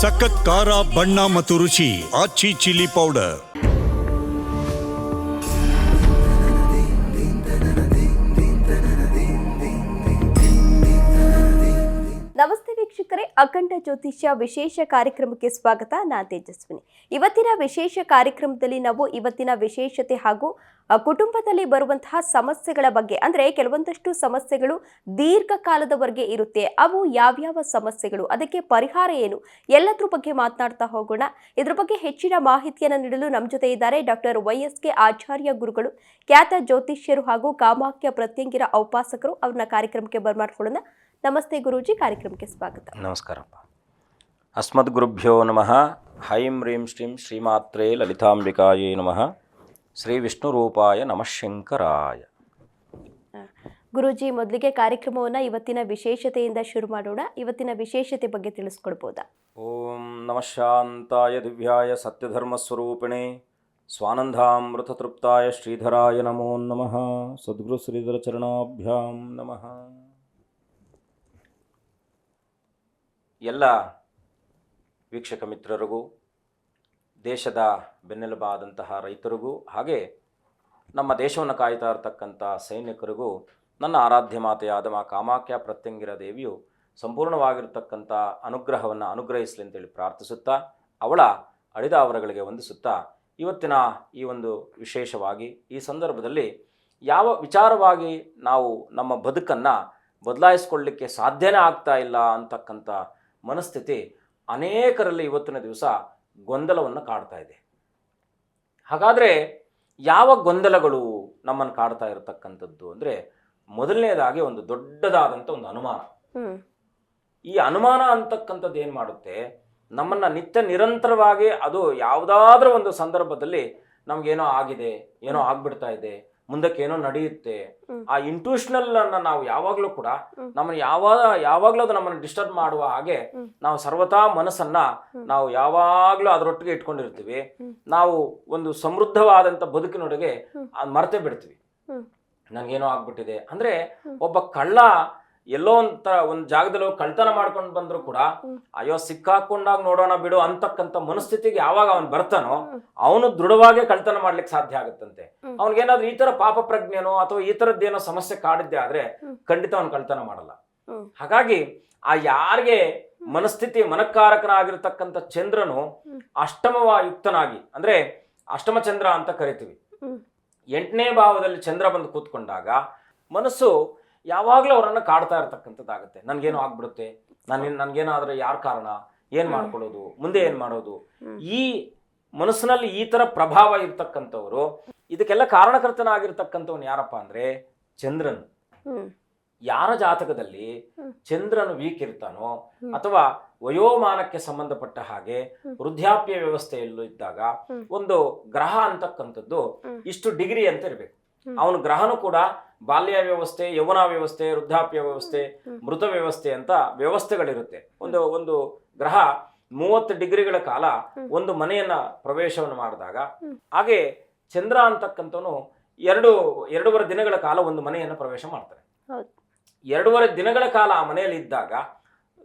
ಸಖತ್ ಖಾರ, ಬಣ್ಣ ಮತ್ತು ರುಚಿ ಆಚಿ ಚಿಲ್ಲಿ ಪೌಡರ್. ನಮಸ್ತೆ ವೀಕ್ಷಕರೇ, ಅಖಂಡ ಜ್ಯೋತಿಷ್ಯ ವಿಶೇಷ ಕಾರ್ಯಕ್ರಮಕ್ಕೆ ಸ್ವಾಗತ. ನಾನು ತೇಜಸ್ವಿನಿ. ಇವತ್ತಿನ ವಿಶೇಷ ಕಾರ್ಯಕ್ರಮದಲ್ಲಿ ನಾವು ಇವತ್ತಿನ ವಿಶೇಷತೆ ಹಾಗೂ ಕುಟುಂಬದಲ್ಲಿ ಬರುವಂತಹ ಸಮಸ್ಯೆಗಳ ಬಗ್ಗೆ, ಅಂದರೆ ಕೆಲವೊಂದಷ್ಟು ಸಮಸ್ಯೆಗಳು ದೀರ್ಘಕಾಲದವರೆಗೆ ಇರುತ್ತೆ. ಅವು ಯಾವ್ಯಾವ ಸಮಸ್ಯೆಗಳು, ಅದಕ್ಕೆ ಪರಿಹಾರ ಏನು, ಎಲ್ಲದ್ರ ಬಗ್ಗೆ ಮಾತನಾಡ್ತಾ ಹೋಗೋಣ. ಇದ್ರ ಬಗ್ಗೆ ಹೆಚ್ಚಿನ ಮಾಹಿತಿಯನ್ನು ನೀಡಲು ನಮ್ಮ ಜೊತೆ ಇದ್ದಾರೆ ಡಾಕ್ಟರ್ YSK ಆಚಾರ್ಯ ಗುರುಗಳು, ಖ್ಯಾತ ಜ್ಯೋತಿಷ್ಯರು ಹಾಗೂ ಕಾಮಾಖ್ಯ ಪ್ರತ್ಯಂಗಿರ ಔಪಾಸಕರು. ಅವ್ರನ್ನ ಕಾರ್ಯಕ್ರಮಕ್ಕೆ ಬರ್ಮಾಡ್ಕೊಳ್ಳೋಣ. ನಮಸ್ತೆ ಗುರೂಜಿ, ಕಾರ್ಯಕ್ರಮಕ್ಕೆ ಸ್ವಾಗತ. ನಮಸ್ಕಾರಪ್ಪ. ಅಸ್ಮದ್ ಗುರುಭ್ಯೋ ನಮಃ. ಹೈಂ ಹ್ರೀಂ ಶ್ರೀಂ ಶ್ರೀಮಾತ್ರೇ ಲಲಿತಾಂಬಿಕಾಯೇ ನಮಃ. ಶ್ರೀ ವಿಷ್ಣು ರೂಪಾಯ ನಮಃ ಶಂಕರಾಯ. ಗುರೂಜಿ, ಮೊದಲಿಗೆ ಕಾರ್ಯಕ್ರಮವನ್ನು ಇವತ್ತಿನ ವಿಶೇಷತೆಯಿಂದ ಶುರು ಮಾಡೋಣ. ಇವತ್ತಿನ ವಿಶೇಷತೆ ಬಗ್ಗೆ ತಿಳಿಸ್ಕೊಡ್ಬೋದಾ? ಓಂ ನಮಃ ಶಾಂತಾಯ ದಿವ್ಯಾಯ ಸತ್ಯಧರ್ಮಸ್ವರೂಪಿಣೆ ಸ್ವಾನಂದಾಮೃತ ತೃಪ್ತಾಯ ಶ್ರೀಧರಾಯ ನಮೋ ನಮಃ. ಸದ್ಗುರು ಶ್ರೀಧರ ಚರಣಾಭ್ಯಾಂ ನಮಃ. ಎಲ್ಲ ವೀಕ್ಷಕ ಮಿತ್ರರಿಗೂ, ದೇಶದ ಬೆನ್ನೆಲುಬಾದಂತಹ ರೈತರಿಗೂ, ಹಾಗೆ ನಮ್ಮ ದೇಶವನ್ನು ಕಾಯ್ತಾ ಇರತಕ್ಕಂಥ ಸೈನಿಕರಿಗೂ ನನ್ನ ಆರಾಧ್ಯ ಮಾತೆಯಾದ ಮಾ ಕಾಮಾಖ್ಯ ಪ್ರತ್ಯಂಗಿರ ದೇವಿಯು ಸಂಪೂರ್ಣವಾಗಿರ್ತಕ್ಕಂಥ ಅನುಗ್ರಹವನ್ನು ಅನುಗ್ರಹಿಸಲಿ ಅಂತೇಳಿ ಪ್ರಾರ್ಥಿಸುತ್ತಾ, ಅವಳ ಅಳಿದಾವರಗಳಿಗೆ ವಂದಿಸುತ್ತಾ, ಇವತ್ತಿನ ಈ ಒಂದು ವಿಶೇಷವಾಗಿ ಈ ಸಂದರ್ಭದಲ್ಲಿ ಯಾವ ವಿಚಾರವಾಗಿ ನಾವು ನಮ್ಮ ಬದುಕನ್ನು ಬದಲಾಯಿಸ್ಕೊಳ್ಳಿಕ್ಕೆ ಸಾಧ್ಯನೇ ಆಗ್ತಾ ಇಲ್ಲ ಅಂತಕ್ಕಂಥ ಮನಸ್ಥಿತಿ ಅನೇಕರಲ್ಲಿ ಇವತ್ತಿನ ದಿವಸ ಗೊಂದಲವನ್ನು ಕಾಡ್ತಾ ಇದೆ. ಹಾಗಾದರೆ ಯಾವ ಗೊಂದಲಗಳು ನಮ್ಮನ್ನು ಕಾಡ್ತಾ ಇರತಕ್ಕಂಥದ್ದು ಅಂದರೆ, ಮೊದಲನೇದಾಗಿ ಒಂದು ದೊಡ್ಡದಾದಂಥ ಒಂದು ಅನುಮಾನ. ಈ ಅನುಮಾನ ಅಂತಕ್ಕಂಥದ್ದು ಏನು ಮಾಡುತ್ತೆ, ನಮ್ಮನ್ನು ನಿತ್ಯ ನಿರಂತರವಾಗಿ ಅದು ಯಾವುದಾದ್ರೂ ಒಂದು ಸಂದರ್ಭದಲ್ಲಿ ನಮಗೇನೋ ಆಗಿದೆ, ಏನೋ ಆಗ್ಬಿಡ್ತಾ ಇದೆ, ಮುಂದಕ್ಕೆ ಏನೋ ನಡೆಯುತ್ತೆ, ಆ ಇಂಟ್ಯೂಷನಲ್ ಅನ್ನ ನಾವು ಯಾವಾಗಲೂ ಕೂಡ ನಮ್ಮನ್ನು ಯಾವಾಗಲೂ ಅದು ನಮ್ಮನ್ನು ಡಿಸ್ಟರ್ಬ್ ಮಾಡುವ ಹಾಗೆ ನಾವು ಸರ್ವತಾ ಮನಸ್ಸನ್ನ ನಾವು ಯಾವಾಗಲೂ ಅದರೊಟ್ಟಿಗೆ ಇಟ್ಕೊಂಡಿರ್ತೀವಿ. ನಾವು ಒಂದು ಸಮೃದ್ಧವಾದಂಥ ಬದುಕಿನೊಳಗೆ ಮರೆತೇ ಬಿಡ್ತೀವಿ. ನನಗೇನೋ ಆಗ್ಬಿಟ್ಟಿದೆ ಅಂದರೆ, ಒಬ್ಬ ಕಳ್ಳ ಎಲ್ಲೋ ಒಂದು ಜಾಗದಲ್ಲಿ ಕಳ್ತನ ಮಾಡ್ಕೊಂಡು ಬಂದ್ರು ಕೂಡ ಅಯ್ಯೋ ಸಿಕ್ಕಾಕೊಂಡಾಗ ನೋಡೋಣ ಬಿಡು ಅಂತಕ್ಕಂಥ ಮನಸ್ಥಿತಿಗೆ ಯಾವಾಗ ಅವನು ಬರ್ತಾನೋ ಅವನು ದೃಢವಾಗಿ ಕಳ್ತನ ಮಾಡ್ಲಿಕ್ಕೆ ಸಾಧ್ಯ ಆಗುತ್ತಂತೆ. ಅವನಿಗೇನಾದ್ರೂ ಈ ತರ ಪಾಪ ಪ್ರಜ್ಞೆನೋ ಅಥವಾ ಈ ತರದ್ದೇನೋ ಸಮಸ್ಯೆ ಕಾಡಿದ್ದೆ ಆದ್ರೆ ಖಂಡಿತ ಅವನು ಕಳ್ತನ ಮಾಡಲ್ಲ. ಹಾಗಾಗಿ ಆ ಯಾರಿಗೆ ಮನಸ್ಥಿತಿ ಮನಕಾರಕನಾಗಿರ್ತಕ್ಕಂಥ ಚಂದ್ರನು ಅಷ್ಟಮಯುಕ್ತನಾಗಿ, ಅಂದ್ರೆ ಅಷ್ಟಮ ಚಂದ್ರ ಅಂತ ಕರಿತೀವಿ, 8ನೇ ಭಾವದಲ್ಲಿ ಚಂದ್ರ ಬಂದು ಕೂತ್ಕೊಂಡಾಗ ಮನಸ್ಸು ಯಾವಾಗಲೂ ಅವರನ್ನು ಕಾಡ್ತಾ ಇರ್ತಕ್ಕಂಥದ್ದಾಗುತ್ತೆ. ನನಗೇನೋ ಆಗ್ಬಿಡುತ್ತೆ, ನನಗೇನಾದ್ರೆ ಯಾರು ಕಾರಣ, ಏನು ಮಾಡ್ಕೊಳ್ಳೋದು, ಮುಂದೆ ಏನು ಮಾಡೋದು. ಈ ಮನಸ್ಸಿನಲ್ಲಿ ಈ ಥರ ಪ್ರಭಾವ ಇರ್ತಕ್ಕಂಥವ್ರು, ಇದಕ್ಕೆಲ್ಲ ಕಾರಣಕರ್ತನಾಗಿರ್ತಕ್ಕಂಥವ್ನು ಯಾರಪ್ಪ ಅಂದರೆ ಚಂದ್ರನ್. ಯಾರ ಜಾತಕದಲ್ಲಿ ಚಂದ್ರನು ವೀಕ್ ಇರ್ತಾನೋ ಅಥವಾ ವಯೋಮಾನಕ್ಕೆ ಸಂಬಂಧಪಟ್ಟ ಹಾಗೆ ವೃದ್ಧಾಪ್ಯ ವ್ಯವಸ್ಥೆಯಲ್ಲೂ ಇದ್ದಾಗ ಒಂದು ಗ್ರಹ ಅಂತಕ್ಕಂಥದ್ದು ಇಷ್ಟು ಡಿಗ್ರಿ ಅಂತ ಇರಬೇಕು. ಅವನ ಗ್ರಹನು ಕೂಡ ಬಾಲ್ಯ ವ್ಯವಸ್ಥೆ, ಯೌವನ ವ್ಯವಸ್ಥೆ, ವೃದ್ಧಾಪ್ಯ ವ್ಯವಸ್ಥೆ, ಮೃತ ವ್ಯವಸ್ಥೆ ಅಂತ ವ್ಯವಸ್ಥೆಗಳಿರುತ್ತೆ. ಒಂದು ಗ್ರಹ 30 ಡಿಗ್ರಿಗಳ ಕಾಲ ಒಂದು ಮನೆಯನ್ನ ಪ್ರವೇಶವನ್ನು ಮಾಡಿದಾಗ, ಹಾಗೆ ಚಂದ್ರ ಅಂತಕ್ಕಂಥವನು 2.5 ದಿನಗಳ ಕಾಲ ಒಂದು ಮನೆಯನ್ನ ಪ್ರವೇಶ ಮಾಡ್ತಾರೆ. 2.5 ದಿನಗಳ ಕಾಲ ಆ ಮನೆಯಲ್ಲಿ ಇದ್ದಾಗ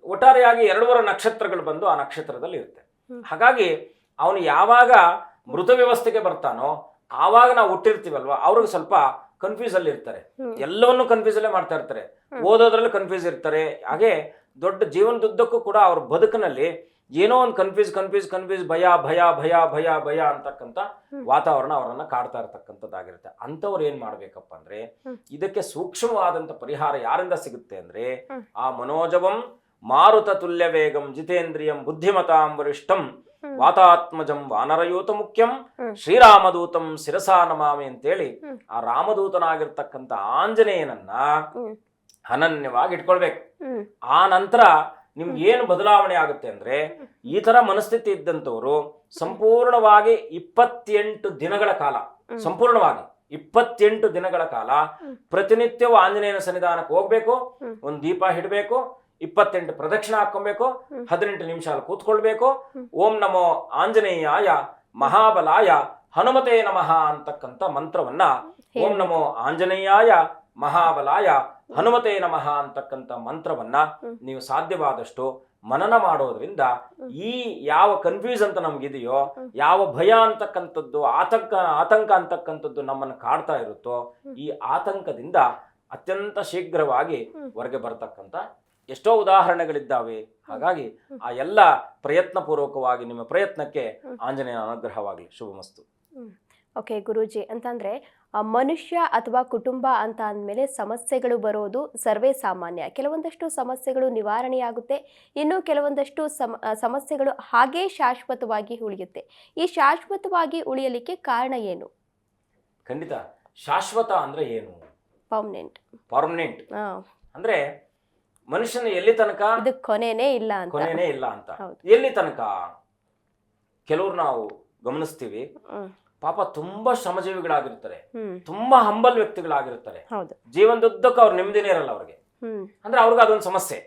ಒಟ್ಟಾರೆಯಾಗಿ 2.5 ನಕ್ಷತ್ರಗಳು ಬಂದು ಆ ನಕ್ಷತ್ರದಲ್ಲಿ ಇರುತ್ತೆ. ಹಾಗಾಗಿ ಅವನು ಯಾವಾಗ ಮೃತ ವ್ಯವಸ್ಥೆಗೆ ಬರ್ತಾನೋ ಆವಾಗ ನಾವು ಹುಟ್ಟಿರ್ತೀವಲ್ವಾ, ಅವ್ರಿಗೆ ಸ್ವಲ್ಪ ಕನ್ಫ್ಯೂಸ್ ಅಲ್ಲಿ ಇರ್ತಾರೆ, ಎಲ್ಲವನ್ನೂ ಕನ್ಫ್ಯೂಸ್ ಅಲ್ಲೇ ಮಾಡ್ತಾ ಇರ್ತಾರೆ, ಓದೋದ್ರಲ್ಲಿ ಕನ್ಫ್ಯೂಸ್ ಇರ್ತಾರೆ. ಹಾಗೆ ದೊಡ್ಡ ಜೀವನದುದ್ದಕ್ಕೂ ಕೂಡ ಅವ್ರ ಬದುಕಿನಲ್ಲಿ ಏನೋ ಒಂದು ಕನ್ಫ್ಯೂಸ್ ಭಯ ಭಯ ಭಯ ಭಯ ಭಯ ಅಂತಕ್ಕಂಥ ವಾತಾವರಣ ಅವರನ್ನ ಕಾಡ್ತಾ ಇರ್ತಕ್ಕಂಥದ್ದಾಗಿರುತ್ತೆ. ಅಂಥವ್ರು ಏನ್ ಮಾಡ್ಬೇಕಪ್ಪ ಅಂದ್ರೆ, ಇದಕ್ಕೆ ಸೂಕ್ಷ್ಮವಾದಂಥ ಪರಿಹಾರ ಯಾರಿಂದ ಸಿಗುತ್ತೆ ಅಂದ್ರೆ, ಆ ಮನೋಜವಂ ಮಾರುತ ತುಲ್ಯ ವೇಗಂ ಜಿತೇಂದ್ರಿಯಂ ಬುದ್ಧಿಮತಾಂ ವರಿಷ್ಠಂ ವಾತಾತ್ಮಜಂ ವಾನರಯೂತ ಮುಖ್ಯಂ ಶ್ರೀರಾಮದೂತಂ ಶಿರಸಾ ನಮಾಮಿ ಅಂತೇಳಿ ಆ ರಾಮದೂತನಾಗಿರ್ತಕ್ಕಂಥ ಆಂಜನೇಯನನ್ನ ಅನನ್ಯವಾಗಿ ಇಟ್ಕೊಳ್ಬೇಕು. ಆ ನಂತರ ನಿಮ್ಗೆ ಏನು ಬದಲಾವಣೆ ಆಗುತ್ತೆ ಅಂದ್ರೆ, ಈ ತರ ಮನಸ್ಥಿತಿ ಇದ್ದಂಥವ್ರು ಸಂಪೂರ್ಣವಾಗಿ 28 ದಿನಗಳ ಕಾಲ, ಸಂಪೂರ್ಣವಾಗಿ 28 ದಿನಗಳ ಕಾಲ ಪ್ರತಿನಿತ್ಯವೂ ಆಂಜನೇಯನ ಸನ್ನಿಧಾನಕ್ಕೆ ಹೋಗ್ಬೇಕು, ಒಂದು ದೀಪ ಹಿಡಬೇಕು, 28 ಪ್ರದಕ್ಷಿಣೆ ಹಾಕೊಬೇಕು, 18 ನಿಮಿಷ ಅಲ್ಲಿ ಕೂತ್ಕೊಳ್ಬೇಕು. ಓಂ ನಮೋ ಆಂಜನೇಯಾಯ ಮಹಾಬಲಾಯ ಹನುಮತೆ ನಮಃ ಅಂತಕ್ಕಂಥ ಮಂತ್ರವನ್ನ, ಓಂ ನಮೋ ಆಂಜನೇಯಾಯ ಮಹಾಬಲಾಯ ಹನುಮತೆ ನಮಃ ಅಂತಕ್ಕಂಥ ಮಂತ್ರವನ್ನ ನೀವು ಸಾಧ್ಯವಾದಷ್ಟು ಮನನ ಮಾಡೋದ್ರಿಂದ ಈ ಯಾವ ಕನ್ಫ್ಯೂಸ್ ಅಂತ ನಮ್ಗಿದೆಯೋ, ಯಾವ ಭಯ ಅಂತಕ್ಕಂಥದ್ದು, ಆತಂಕ ಅಂತಕ್ಕಂಥದ್ದು ನಮ್ಮನ್ನು ಕಾಡ್ತಾ ಇರುತ್ತೋ, ಈ ಆತಂಕದಿಂದ ಅತ್ಯಂತ ಶೀಘ್ರವಾಗಿ ಹೊರಗೆ ಬರತಕ್ಕಂಥ ಎಷ್ಟೋ ಉದಾಹರಣೆಗಳಿದ್ದಾವೆ. ಹಾಗಾಗಿ ಆ ಎಲ್ಲ ಪ್ರಯತ್ನ ಪೂರ್ವಕವಾಗಿ ನಿಮ್ಮ ಪ್ರಯತ್ನಕ್ಕೆ ಆಂಜನೇಯನ ಅನುಗ್ರಹವಾಗಲಿ. ಶುಭಮಸ್ತು. ಓಕೆ ಗುರೂಜಿ, ಅಂತಂದರೆ ಮನುಷ್ಯ ಅಥವಾ ಕುಟುಂಬ ಅಂತ ಅಂದಮೇಲೆ ಸಮಸ್ಯೆಗಳು ಬರೋದು ಸರ್ವೇ ಸಾಮಾನ್ಯ. ಕೆಲವೊಂದಷ್ಟು ಸಮಸ್ಯೆಗಳು ನಿವಾರಣೆಯಾಗುತ್ತೆ, ಇನ್ನು ಕೆಲವೊಂದಷ್ಟು ಸಮಸ್ಯೆಗಳು ಹಾಗೇ ಶಾಶ್ವತವಾಗಿ ಉಳಿಯುತ್ತೆ. ಈ ಶಾಶ್ವತವಾಗಿ ಉಳಿಯಲಿಕ್ಕೆ ಕಾರಣ ಏನು? ಖಂಡಿತ. ಶಾಶ್ವತ ಅಂದ್ರೆ ಏನು? ಪರ್ಮನೆಂಟ್ ಅಂದ್ರೆ ಮನುಷ್ಯನ ಎಲ್ಲಿ ತನಕ ಇದು ಕೊನೆನೇ ಇಲ್ಲ ಅಂತ. ಎಲ್ಲಿ ತನಕ? ಕೆಲವ್ರು ನಾವು ಗಮನಿಸ್ತೀವಿ, ಪಾಪ ತುಂಬಾ ಶ್ರಮಜೀವಿಗಳಾಗಿರ್ತಾರೆ, ತುಂಬಾ ಹಂಬಲ್ ವ್ಯಕ್ತಿಗಳಾಗಿರ್ತಾರೆ, ಜೀವನದುದ್ದಕ್ಕೂ ಅವ್ರ ನೆಮ್ಮದಿನೇ ಇರಲ್ಲ ಅವ್ರಿಗೆ. ಅಂದ್ರೆ ಅವ್ರಿಗೆ ಅದೊಂದು ಸಮಸ್ಯೆ.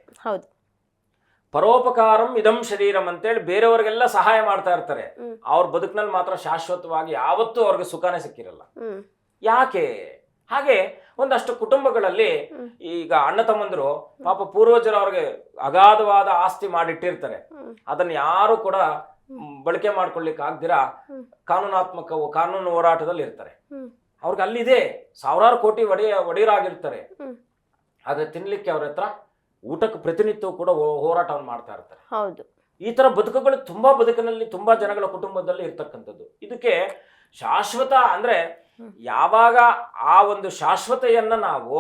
ಪರೋಪಕಾರಂ ಇದಂ ಶರೀರಂ ಅಂತೇಳಿ ಬೇರೆಯವ್ರಿಗೆಲ್ಲ ಸಹಾಯ ಮಾಡ್ತಾ ಇರ್ತಾರೆ. ಅವ್ರ ಬದುಕಿನಲ್ಲಿ ಮಾತ್ರ ಶಾಶ್ವತವಾಗಿ ಯಾವತ್ತೂ ಅವ್ರಿಗೆ ಸುಖನೇ ಸಿಕ್ಕಿರಲ್ಲ. ಯಾಕೆ? ಹಾಗೆ ಒಂದಷ್ಟು ಕುಟುಂಬಗಳಲ್ಲಿ ಈಗ ಅಣ್ಣ ತಮ್ಮಂದ್ರು ಪಾಪ ಪೂರ್ವಜರು ಅವ್ರಿಗೆ ಅಗಾಧವಾದ ಆಸ್ತಿ ಮಾಡಿಟ್ಟಿರ್ತಾರೆ. ಅದನ್ನ ಯಾರು ಕೂಡ ಬಳಕೆ ಮಾಡ್ಕೊಳ್ಲಿಕ್ಕೆ ಆಗ್ದಿರಾ ಕಾನೂನು ಹೋರಾಟದಲ್ಲಿ ಇರ್ತಾರೆ. ಅವ್ರಿಗೆ ಅಲ್ಲಿದೆ ಸಾವಿರಾರು ಕೋಟಿ ಒಡೆಯರಾಗಿರ್ತಾರೆ. ಆದ್ರೆ ತಿನ್ಲಿಕ್ಕೆ ಅವ್ರ ಹತ್ರ ಊಟಕ್ಕೆ ಪ್ರತಿನಿತ್ಯವೂ ಕೂಡ ಹೋರಾಟವನ್ನು ಮಾಡ್ತಾ ಇರ್ತಾರೆ. ಈ ತರ ಬದುಕುಗಳು ಬದುಕಿನಲ್ಲಿ ತುಂಬಾ ಜನಗಳ ಕುಟುಂಬದಲ್ಲಿ ಇರ್ತಕ್ಕಂಥದ್ದು. ಇದಕ್ಕೆ ಶಾಶ್ವತ ಅಂದ್ರೆ ಯಾವಾಗ ಆ ಒಂದು ಶಾಶ್ವತೆಯನ್ನ ನಾವು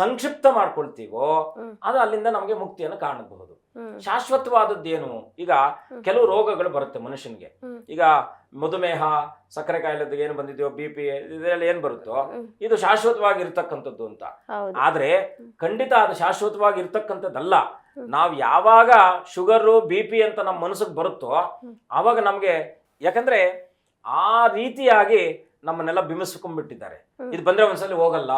ಸಂಕ್ಷಿಪ್ತ ಮಾಡ್ಕೊಳ್ತೀವೋ ಅದು ಅಲ್ಲಿಂದ ನಮಗೆ ಮುಕ್ತಿಯನ್ನು ಕಾಣಬಹುದು. ಶಾಶ್ವತವಾದದ್ದೇನು? ಈಗ ಕೆಲವು ರೋಗಗಳು ಬರುತ್ತೆ ಮನುಷ್ಯನಿಗೆ. ಈಗ ಮಧುಮೇಹ, ಸಕ್ಕರೆ ಕಾಯಿಲೆದು ಏನು ಬಂದಿದೆಯೋ, BP ಇದೆಲ್ಲ ಏನ್ ಬರುತ್ತೋ ಇದು ಶಾಶ್ವತವಾಗಿ ಇರ್ತಕ್ಕಂಥದ್ದು ಅಂತ. ಆದ್ರೆ ಖಂಡಿತ ಅದು ಶಾಶ್ವತವಾಗಿ ಇರ್ತಕ್ಕಂಥದ್ದಲ್ಲ. ನಾವ್ ಯಾವಾಗ ಶುಗರು BP ಅಂತ ನಮ್ಮ ಮನಸ್ಸಿಗೆ ಬರುತ್ತೋ ಅವಾಗ ನಮ್ಗೆ, ಯಾಕಂದ್ರೆ ಆ ರೀತಿಯಾಗಿ ನಮ್ಮನ್ನೆಲ್ಲ ಬಿಂಬಿಸ್ಕೊಂಡ್ಬಿಟ್ಟಿದ್ದಾರೆ. ಇದು ಬಂದ್ರೆ ಒಂದ್ಸಲಿ ಹೋಗಲ್ಲ.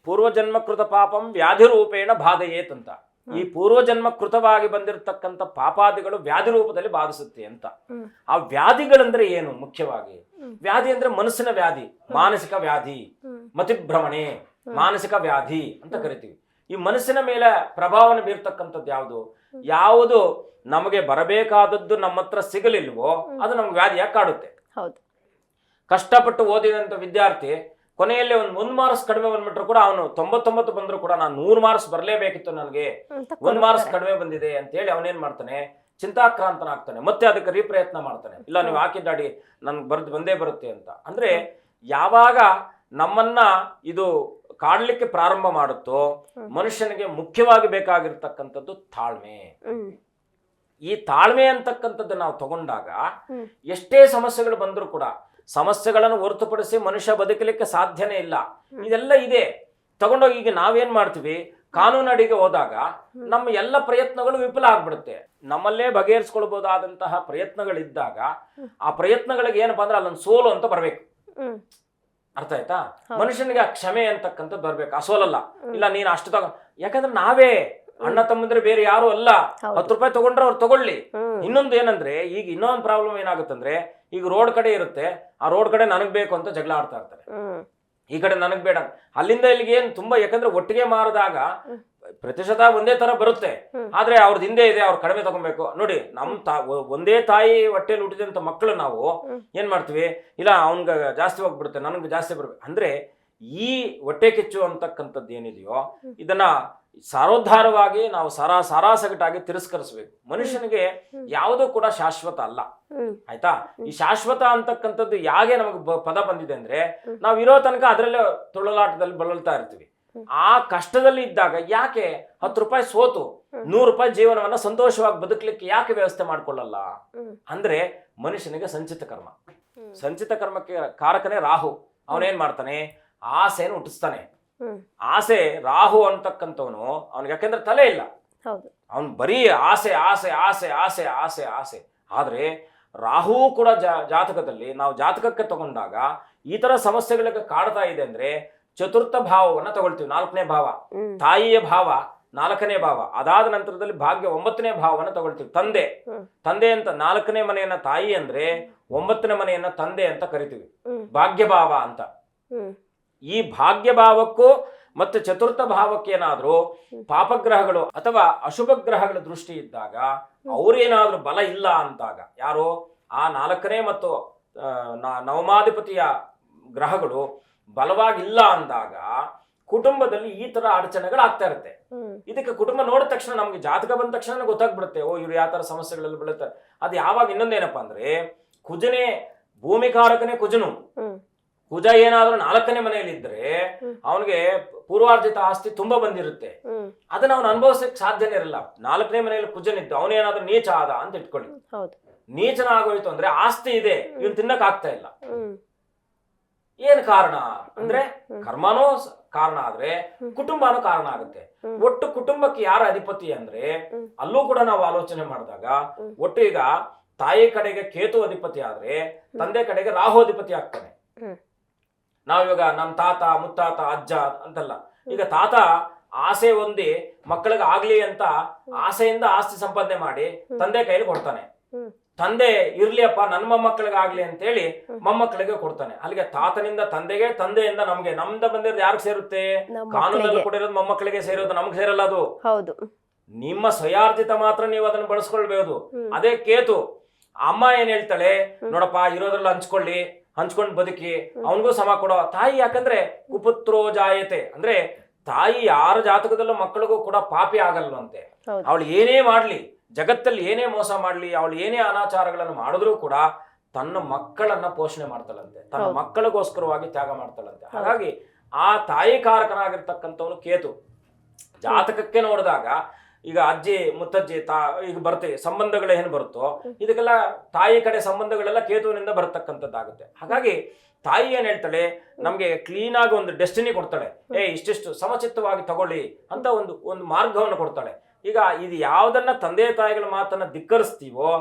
ಪೂರ್ವಜನ್ಮಕೃತ ಪಾಪಂ ವ್ಯಾಧಿ ರೂಪೇಣ ಬಾಧೆಯೇತ್ ಅಂತ. ಈ ಪೂರ್ವಜನ್ಮ ಕೃತವಾಗಿ ಬಂದಿರತಕ್ಕಂಥ ಪಾಪಾದಿಗಳು ವ್ಯಾಧಿ ರೂಪದಲ್ಲಿ ಬಾಧಿಸುತ್ತೆ ಅಂತ. ಆ ವ್ಯಾಧಿಗಳಂದ್ರೆ ಏನು? ಮುಖ್ಯವಾಗಿ ವ್ಯಾಧಿ ಅಂದ್ರೆ ಮನಸ್ಸಿನ ವ್ಯಾಧಿ, ಮಾನಸಿಕ ವ್ಯಾಧಿ, ಮತಿಭ್ರಮಣೆ, ಮಾನಸಿಕ ವ್ಯಾಧಿ ಅಂತ ಕರಿತೀವಿ. ಈ ಮನಸ್ಸಿನ ಮೇಲೆ ಪ್ರಭಾವನ ಬೀರ್ತಕ್ಕಂಥದ್ದು ಯಾವುದು ನಮಗೆ ಬರಬೇಕಾದದ್ದು ನಮ್ಮ ಹತ್ರ ಸಿಗಲಿಲ್ವೋ ಅದು ನಮ್ಗೆ ವ್ಯಾಧಿಯಾಗಿ ಕಾಡುತ್ತೆ. ಕಷ್ಟಪಟ್ಟು ಓದಿದಂತ ವಿದ್ಯಾರ್ಥಿ ಕೊನೆಯಲ್ಲಿ ಒಂದು ಮಾರ್ಕ್ಸ್ ಕಡಿಮೆ ಬಂದ್ಬಿಟ್ರು ಕೂಡ ಅವನು 99 ಬಂದ್ರು ಕೂಡ ನಾನು 100 ಮಾರ್ಕ್ಸ್ ಬರಲೇಬೇಕಿತ್ತು, ನನಗೆ 1 ಮಾರ್ಕ್ಸ್ ಕಡಿಮೆ ಬಂದಿದೆ ಅಂತೇಳಿ ಅವನೇನ್ ಮಾಡ್ತಾನೆ, ಚಿಂತಾಕ್ರಾಂತನಾಗ್ತಾನೆ. ಮತ್ತೆ ಅದಕ್ಕೆ ರೀಪ್ರಯತ್ನ ಮಾಡ್ತಾನೆ. ಇಲ್ಲ, ನೀವು ಹಾಕಿದ್ದಾಡಿ ನನ್ಗೆ ಬಂದೇ ಬರುತ್ತೆ ಅಂತ. ಅಂದ್ರೆ ಯಾವಾಗ ನಮ್ಮನ್ನ ಇದು ಕಾಡ್ಲಿಕ್ಕೆ ಪ್ರಾರಂಭ ಮಾಡುತ್ತೋ ಮನುಷ್ಯನಿಗೆ ಮುಖ್ಯವಾಗಿ ಬೇಕಾಗಿರ್ತಕ್ಕಂಥದ್ದು ತಾಳ್ಮೆ. ಈ ತಾಳ್ಮೆ ಅಂತಕ್ಕಂಥದ್ದು ನಾವು ತಗೊಂಡಾಗ ಎಷ್ಟೇ ಸಮಸ್ಯೆಗಳು ಬಂದರೂ ಕೂಡ ಸಮಸ್ಯೆಗಳನ್ನು ಹೊರತುಪಡಿಸಿ ಮನುಷ್ಯ ಬದುಕಲಿಕ್ಕೆ ಸಾಧ್ಯನೇ ಇಲ್ಲ. ಇದೆಲ್ಲ ಇದೆ ತಗೊಂಡೋಗಿ ಈಗ ನಾವೇನ್ ಮಾಡ್ತೀವಿ, ಕಾನೂನು ಅಡಿಗೆ ಹೋದಾಗ ನಮ್ಮ ಎಲ್ಲ ಪ್ರಯತ್ನಗಳು ವಿಫಲ ಆಗ್ಬಿಡುತ್ತೆ. ನಮ್ಮಲ್ಲೇ ಬಗೆಹರಿಸ್ಕೊಳ್ಬಹುದಾದಂತಹ ಪ್ರಯತ್ನಗಳಿದ್ದಾಗ ಆ ಪ್ರಯತ್ನಗಳಿಗೆ ಏನಪ್ಪಾ ಅಂದ್ರೆ ಅಲ್ಲೊಂದು ಸೋಲು ಅಂತ ಬರ್ಬೇಕು. ಅರ್ಥ ಆಯ್ತಾ? ಮನುಷ್ಯನಿಗೆ ಆ ಕ್ಷಮೆ ಅಂತಕ್ಕಂಥದ್ದು ಬರ್ಬೇಕು, ಆ ಸೋಲಲ್ಲ. ಇಲ್ಲ ನೀನು ಅಷ್ಟು ಯಾಕಂದ್ರೆ ನಾವೇ ಅಣ್ಣ ತಮ್ಮಂದ್ರೆ ಬೇರೆ ಯಾರು ಅಲ್ಲ. 10 ರೂಪಾಯಿ ತಗೊಂಡ್ರೆ ಅವ್ರು ತಗೊಳ್ಳಿ. ಇನ್ನೊಂದು ಏನಂದ್ರೆ, ಈಗ ಇನ್ನೊಂದು ಪ್ರಾಬ್ಲಮ್ ಏನಾಗುತ್ತಂದ್ರೆ, ಈಗ ರೋಡ್ ಕಡೆ ಇರುತ್ತೆ, ಆ ರೋಡ್ ಕಡೆ ನನಗ್ ಬೇಕು ಅಂತ ಜಗಳ ಆಡ್ತಾ ಇರ್ತಾರೆ, ಈ ಕಡೆ ನನಗ್ ಬೇಡ. ಅಲ್ಲಿಂದ ಇಲ್ಲಿಗೆ ಏನ್ ತುಂಬಾ, ಯಾಕಂದ್ರೆ ಒಟ್ಟಿಗೆ ಮಾರಿದಾಗ ಪ್ರತಿಶತ ಒಂದೇ ತರ ಬರುತ್ತೆ. ಆದ್ರೆ ಅವ್ರದ್ದು ಹಿಂದೆ ಇದೆ, ಅವ್ರು ಕಡಿಮೆ ತಗೊಬೇಕು. ನೋಡಿ, ಒಂದೇ ತಾಯಿ ಹೊಟ್ಟೆಲಿ ಹುಟ್ಟಿದಂತ ಮಕ್ಕಳು ನಾವು ಏನ್ ಮಾಡ್ತೀವಿ, ಇಲ್ಲ ಅವ್ನ್ಗ ಜಾಸ್ತಿ ಹೋಗ್ಬಿಡುತ್ತೆ, ನನಗೆ ಜಾಸ್ತಿ ಬರ್ಬೇಕು ಅಂದ್ರೆ ಈ ಹೊಟ್ಟೆ ಕಿಚ್ಚು ಅಂತಕ್ಕಂಥದ್ದು ಏನಿದೆಯೋ ಇದನ್ನ ಸಾರೋದ್ಧಾರವಾಗಿ ನಾವು ಸಾರಾಸಗಟಾಗಿ ತಿರಸ್ಕರಿಸಬೇಕು. ಮನುಷ್ಯನಿಗೆ ಯಾವುದೂ ಕೂಡ ಶಾಶ್ವತ ಅಲ್ಲ. ಆಯ್ತಾ? ಈ ಶಾಶ್ವತ ಅಂತಕ್ಕಂಥದ್ದು ಯಾಕೆ ನಮಗೆ ಪದ ಬಂದಿದೆ ಅಂದ್ರೆ, ನಾವು ಇರೋ ತನಕ ಅದರಲ್ಲೇ ತುಳಲಾಟದಲ್ಲಿ ಬಳಲ್ತಾ ಇರ್ತೀವಿ. ಆ ಕಷ್ಟದಲ್ಲಿ ಇದ್ದಾಗ ಯಾಕೆ 10 ರೂಪಾಯಿ ಸೋತು 100 ರೂಪಾಯಿ ಜೀವನವನ್ನ ಸಂತೋಷವಾಗಿ ಬದುಕಲಿಕ್ಕೆ ಯಾಕೆ ವ್ಯವಸ್ಥೆ ಮಾಡ್ಕೊಳ್ಳಲ್ಲ ಅಂದ್ರೆ, ಮನುಷ್ಯನಿಗೆ ಸಂಚಿತ ಕರ್ಮಕ್ಕೆ ಕಾರಕನೇ ರಾಹು. ಅವನೇನ್ ಮಾಡ್ತಾನೆ, ಆಸೆಯನ್ನು ಹುಟ್ಟಿಸ್ತಾನೆ. ಆಸೆ, ರಾಹು ಅಂತಕ್ಕಂಥವನು ಅವನಿಗೆ ಯಾಕೆಂದ್ರೆ ತಲೆ ಇಲ್ಲ, ಅವನು ಬರೀ ಆಸೆ ಆಸೆ ಆಸೆ ಆಸೆ ಆಸೆ ಆಸೆ. ಆದ್ರೆ ರಾಹು ಕೂಡ ಜಾತಕದಲ್ಲಿ ನಾವು ಜಾತಕಕ್ಕೆ ತಗೊಂಡಾಗ ಈ ತರ ಸಮಸ್ಯೆಗಳಿಗೆ ಕಾಡ್ತಾ ಇದೆ ಅಂದ್ರೆ, ಚತುರ್ಥ ಭಾವವನ್ನ ತಗೊಳ್ತೀವಿ, 4ನೇ ಭಾವ, ತಾಯಿಯ ಭಾವ 4ನೇ ಭಾವ. ಅದಾದ ನಂತರದಲ್ಲಿ ಭಾಗ್ಯ 9ನೇ ಭಾವವನ್ನು ತಗೊಳ್ತೀವಿ, ತಂದೆ ಅಂತ. 4ನೇ ಮನೆಯನ್ನ ತಾಯಿ ಅಂದ್ರೆ 9ನೇ ಮನೆಯನ್ನ ತಂದೆ ಅಂತ ಕರಿತೀವಿ, ಭಾಗ್ಯ ಭಾವ ಅಂತ. ಈ ಭಾಗ್ಯ ಭಾವಕ್ಕೂ ಮತ್ತೆ ಚತುರ್ಥ ಭಾವಕ್ಕೆ ಏನಾದ್ರೂ ಪಾಪಗ್ರಹಗಳು ಅಥವಾ ಅಶುಭ ಗ್ರಹಗಳ ದೃಷ್ಟಿ ಇದ್ದಾಗ ಅವ್ರೇನಾದ್ರೂ ಬಲ ಇಲ್ಲ ಅಂತಾಗ, ಯಾರು ಆ 4ನೇ ಮತ್ತು ನವಮಾಧಿಪತಿಯ ಗ್ರಹಗಳು ಬಲವಾಗಿಲ್ಲ ಅಂದಾಗ ಕುಟುಂಬದಲ್ಲಿ ಈ ತರ ಅಡಚಣೆಗಳು ಆಗ್ತಾ ಇರುತ್ತೆ. ಇದಕ್ಕೆ ಕುಟುಂಬ ನೋಡಿದ ತಕ್ಷಣ ನಮ್ಗೆ ಜಾತಕ ಬಂದ ತಕ್ಷಣ ಗೊತ್ತಾಗ್ಬಿಡುತ್ತೆ, ಓ ಇವ್ರು ಯಾವ ತರ ಸಮಸ್ಯೆಗಳಲ್ಲಿ ಬೀಳುತ್ತಾರೆ. ಅದು ಯಾವಾಗ ಇನ್ನೊಂದೇನಪ್ಪಾ ಅಂದ್ರೆ, ಕುಜನೇ ಭೂಮಿಕಾರಕನೇ ಕುಜನು. ಕುಜ ಏನಾದ್ರೂ 4ನೇ ಮನೆಯಲ್ಲಿ ಇದ್ರೆ ಅವನಿಗೆ ಪೂರ್ವಾರ್ಜಿತ ಆಸ್ತಿ ತುಂಬಾ ಬಂದಿರುತ್ತೆ. ಅದನ್ನ ಅವನು ಅನುಭವಿಸಕ್ಕೆ ಸಾಧ್ಯನೇ ಇರಲ್ಲ. 4ನೇ ಮನೆಯಲ್ಲಿ ಕುಜನಿದ್ದು ಅವನೇನಾದ್ರೂ ನೀಚ ಆದ ಅಂತ ಇಟ್ಕೊಳ್ಳಿ, ನೀಚನ ಆಗೋಯ್ತು ಅಂದ್ರೆ ಆಸ್ತಿ ಇದೆ, ಇವನ್ ತಿನ್ನಕ್ ಆಗ್ತಾ ಇಲ್ಲ. ಏನ್ ಕಾರಣ ಅಂದ್ರೆ ಕರ್ಮನೂ ಕಾರಣ ಆದ್ರೆ ಕುಟುಂಬನೂ ಕಾರಣ ಆಗುತ್ತೆ. ಒಟ್ಟು ಕುಟುಂಬಕ್ಕೆ ಯಾರ ಅಧಿಪತಿ ಅಂದ್ರೆ ಅಲ್ಲೂ ಕೂಡ ನಾವು ಆಲೋಚನೆ ಮಾಡಿದಾಗ ಒಟ್ಟು ಈಗ ತಾಯಿ ಕಡೆಗೆ ಕೇತು ಅಧಿಪತಿ ಆದ್ರೆ ತಂದೆ ಕಡೆಗೆ ರಾಹು ಅಧಿಪತಿ ಆಗ್ತಾನೆ. ನಾವಿವಾಗ ನಮ್ ತಾತ ಮುತ್ತಾತ ಅಜ್ಜ ಅಂತಲ್ಲ, ಈಗ ತಾತ ಆಸೆ ಹೊಂದಿ ಮಕ್ಕಳಿಗೆ ಆಗ್ಲಿ ಅಂತ ಆಸೆಯಿಂದ ಆಸ್ತಿ ಸಂಪಾದನೆ ಮಾಡಿ ತಂದೆ ಕೈಲಿ ಕೊಡ್ತಾನೆ. ತಂದೆ ಇರ್ಲಿಯಪ್ಪ ನನ್ನ ಮೊಮ್ಮಕ್ಕಳಿಗೆ ಆಗ್ಲಿ ಅಂತೇಳಿ ಮೊಮ್ಮಕ್ಕಳಿಗೆ ಕೊಡ್ತಾನೆ. ಅಲ್ಲಿಗೆ ತಾತನಿಂದ ತಂದೆಗೆ, ತಂದೆಯಿಂದ ನಮ್ಗೆ, ನಮ್ದ ಬಂದಿರೋದು ಯಾರಿಗೆ ಸೇರುತ್ತೆ? ಕಾನೂನಲ್ಲಿ ಕೊಟ್ಟಿರೋದು ಮೊಮ್ಮಕ್ಕಳಿಗೆ ಸೇರೋದು, ನಮ್ಗೆ ಸೇರಲ್ಲ. ಅದು ಹೌದು, ನಿಮ್ಮ ಸ್ವಯಾರ್ಜಿತ ಮಾತ್ರ ನೀವು ಅದನ್ನ ಬಳಸ್ಕೊಳ್ಬಹುದು. ಅದೇ ಕೇತು ಅಮ್ಮ ಏನ್ ಹೇಳ್ತಾಳೆ, ನೋಡಪ್ಪ ಇರೋದ್ರಲ್ಲಿ ಹಂಚ್ಕೊಂಡು ಬದುಕಿ, ಅವನಿಗೂ ಸಮ ಕೊಡೋ ತಾಯಿ. ಯಾಕಂದ್ರೆ ಕುಪುತ್ರೋ ಜಾಯತೆ ಅಂದ್ರೆ ತಾಯಿ ಯಾರ ಜಾತಕದಲ್ಲೂ ಮಕ್ಕಳಿಗೂ ಕೂಡ ಪಾಪಿ ಆಗಲ್ವಂತೆ. ಅವಳು ಏನೇ ಮಾಡ್ಲಿ, ಜಗತ್ತಲ್ಲಿ ಏನೇ ಮೋಸ ಮಾಡ್ಲಿ, ಅವಳು ಏನೇ ಅನಾಚಾರಗಳನ್ನು ಮಾಡಿದ್ರೂ ಕೂಡ ತನ್ನ ಮಕ್ಕಳನ್ನ ಪೋಷಣೆ ಮಾಡ್ತಾಳಂತೆ, ತನ್ನ ಮಕ್ಕಳಿಗೋಸ್ಕರವಾಗಿ ತ್ಯಾಗ ಮಾಡ್ತಾಳಂತೆ. ಹಾಗಾಗಿ ಆ ತಾಯಿ ಕಾರಕನಾಗಿರ್ತಕ್ಕಂಥವನು ಕೇತು. ಜಾತಕಕ್ಕೆ ನೋಡಿದಾಗ ಈಗ ಅಜ್ಜಿ ಮುತ್ತಜ್ಜಿ ಈಗ ಬರ್ತೀವಿ, ಸಂಬಂಧಗಳು ಏನು ಬರುತ್ತೋ ಇದಕ್ಕೆಲ್ಲ ತಾಯಿ ಕಡೆ ಸಂಬಂಧಗಳೆಲ್ಲ ಕೇತುವಿನಿಂದ ಬರತಕ್ಕಂಥದ್ದಾಗುತ್ತೆ. ಹಾಗಾಗಿ ತಾಯಿ ಏನ್ ಹೇಳ್ತಾಳೆ, ನಮ್ಗೆ ಕ್ಲೀನ್ ಆಗಿ ಒಂದು ಡೆಸ್ಟಿನಿ ಕೊಡ್ತಾಳೆ, ಇಷ್ಟಿಷ್ಟು ಸಮಚಿತ್ತವಾಗಿ ತಗೊಳ್ಳಿ ಅಂತ ಒಂದು ಮಾರ್ಗವನ್ನು ಕೊಡ್ತಾಳೆ. ಈಗ ಇದು ಯಾವ್ದನ್ನ ತಂದೆ ತಾಯಿಗಳ ಮಾತನ್ನ ಧಿಕ್ಕರಿಸ್ತೀವೋ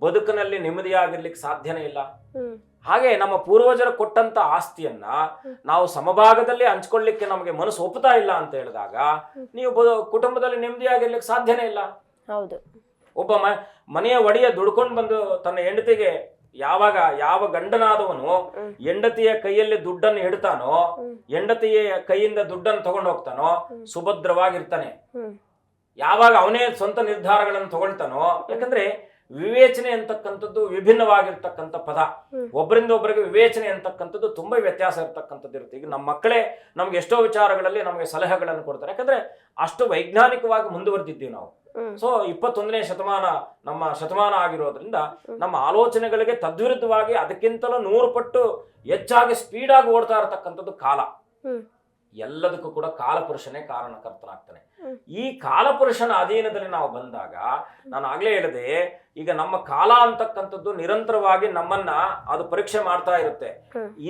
ಬದುಕಿನಲ್ಲಿ ನೆಮ್ಮದಿಯಾಗಿರ್ಲಿಕ್ಕೆ ಸಾಧ್ಯನೇ ಇಲ್ಲ. ಹಾಗೆ ನಮ್ಮ ಪೂರ್ವಜರು ಕೊಟ್ಟಂತ ಆಸ್ತಿಯನ್ನ ನಾವು ಸಮಭಾಗದಲ್ಲಿ ಹಂಚ್ಕೊಳ್ಳಿಕ್ಕೆ ನಮಗೆ ಮನಸ್ಸು ಒಪ್ಪುತ್ತಾ ಇಲ್ಲ ಅಂತ ಹೇಳಿದಾಗ ನೀವು ಕುಟುಂಬದಲ್ಲಿ ನೆಮ್ಮದಿಯಾಗಿರ್ಲಿಕ್ಕೆ ಸಾಧ್ಯನೇ ಇಲ್ಲ. ಹೌದು, ಒಬ್ಬ ಮನೆಯ ಒಡೆಯ ದುಡ್ಕೊಂಡು ಬಂದು ತನ್ನ ಹೆಂಡತಿಗೆ ಯಾವ ಗಂಡನಾದವನು ಹೆಂಡತಿಯ ಕೈಯಲ್ಲಿ ದುಡ್ಡನ್ನು ಇಡ್ತಾನೋ, ಹೆಂಡತಿಯ ಕೈಯಿಂದ ದುಡ್ಡನ್ನು ತಗೊಂಡು ಹೋಗ್ತಾನೋ ಸುಭದ್ರವಾಗಿರ್ತಾನೆ. ಯಾವಾಗ ಅವನೇ ಸ್ವಂತ ನಿರ್ಧಾರಗಳನ್ನು ತಗೊಳ್ತಾನೋ, ಯಾಕಂದ್ರೆ ವಿವೇಚನೆ ಅಂತಕ್ಕಂಥದ್ದು ವಿಭಿನ್ನವಾಗಿರ್ತಕ್ಕಂಥ ಪದ. ಒಬ್ಬರಿಂದ ಒಬ್ಬರಿಗೆ ವಿವೇಚನೆ ಅಂತಕ್ಕಂಥದ್ದು ತುಂಬಾ ವ್ಯತ್ಯಾಸ ಇರ್ತಕ್ಕಂಥದ್ದು ಇರುತ್ತೆ. ಈಗ ನಮ್ಮ ಮಕ್ಕಳೇ ನಮ್ಗೆ ಎಷ್ಟೋ ವಿಚಾರಗಳಲ್ಲಿ ನಮಗೆ ಸಲಹೆಗಳನ್ನು ಕೊಡ್ತಾರೆ, ಯಾಕಂದ್ರೆ ಅಷ್ಟು ವೈಜ್ಞಾನಿಕವಾಗಿ ಮುಂದುವರೆದಿದ್ದೀವಿ ನಾವು. ಸೊ 21ನೇ ಶತಮಾನ ನಮ್ಮ ಶತಮಾನ ಆಗಿರೋದ್ರಿಂದ ನಮ್ಮ ಆಲೋಚನೆಗಳಿಗೆ ತದ್ವಿರುದ್ಧವಾಗಿ ಅದಕ್ಕಿಂತಲೂ 100 ಪಟ್ಟು ಹೆಚ್ಚಾಗಿ ಸ್ಪೀಡಾಗಿ ಓಡ್ತಾ ಇರತಕ್ಕಂಥದ್ದು ಕಾಲ. ಎಲ್ಲದಕ್ಕೂ ಕೂಡ ಕಾಲಪುರುಷನೇ ಕಾರಣಕರ್ತನಾಗ್ತಾನೆ. ಈ ಕಾಲಪುರುಷನ ಅಧೀನದಲ್ಲಿ ನಾವು ಬಂದಾಗ, ನಾನು ಆಗ್ಲೇ ಹೇಳಿದೆ, ಈಗ ನಮ್ಮ ಕಾಲ ಅಂತಕ್ಕಂಥದ್ದು ನಿರಂತರವಾಗಿ ನಮ್ಮನ್ನ ಅದು ಪರೀಕ್ಷೆ ಮಾಡ್ತಾ ಇರುತ್ತೆ.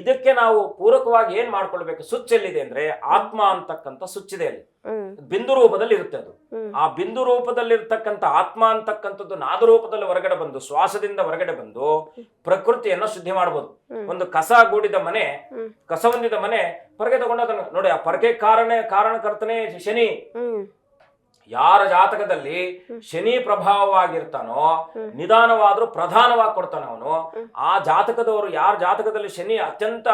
ಇದಕ್ಕೆ ನಾವು ಪೂರಕವಾಗಿ ಏನ್ ಮಾಡ್ಕೊಳ್ಬೇಕು? ಸ್ವಿಚ್ ಎಲ್ಲಿದೆ ಅಂದ್ರೆ ಆತ್ಮ ಅಂತಕ್ಕಂಥ ಸ್ವಿಚ್ ಇದೆ, ಅಲ್ಲಿ ಬಿಂದು ರೂಪದಲ್ಲಿ ಇರುತ್ತೆ. ಅದು ಆ ಬಿಂದು ರೂಪದಲ್ಲಿ ಇರ್ತಕ್ಕಂಥ ಆತ್ಮ ಅಂತಕ್ಕಂಥದ್ದು ನಾದ ರೂಪದಲ್ಲಿ ಹೊರಗಡೆ ಬಂದು, ಶ್ವಾಸದಿಂದ ಹೊರಗಡೆ ಬಂದು ಪ್ರಕೃತಿಯನ್ನ ಶುದ್ಧಿ ಮಾಡಬಹುದು. ಒಂದು ಕಸ ಹೊಂದಿದ ಮನೆ ಪರಕೆ ತಗೊಂಡದನ್ನ ನೋಡಿ, ಆ ಪರಕೆ ಕಾರಣಕರ್ತನೇ ಶನಿ. ಯಾರ ಜಾತಕದಲ್ಲಿ ಶನಿ ಪ್ರಭಾವವಾಗಿರ್ತಾನೋ ನಿಧಾನವಾದ್ರೂ ಪ್ರಧಾನವಾಗಿ ಕೊಡ್ತಾನೆ ಅವನು. ಆ ಜಾತಕದವರು ಯಾರ ಜಾತಕದಲ್ಲಿ ಶನಿ ಅತ್ಯಂತ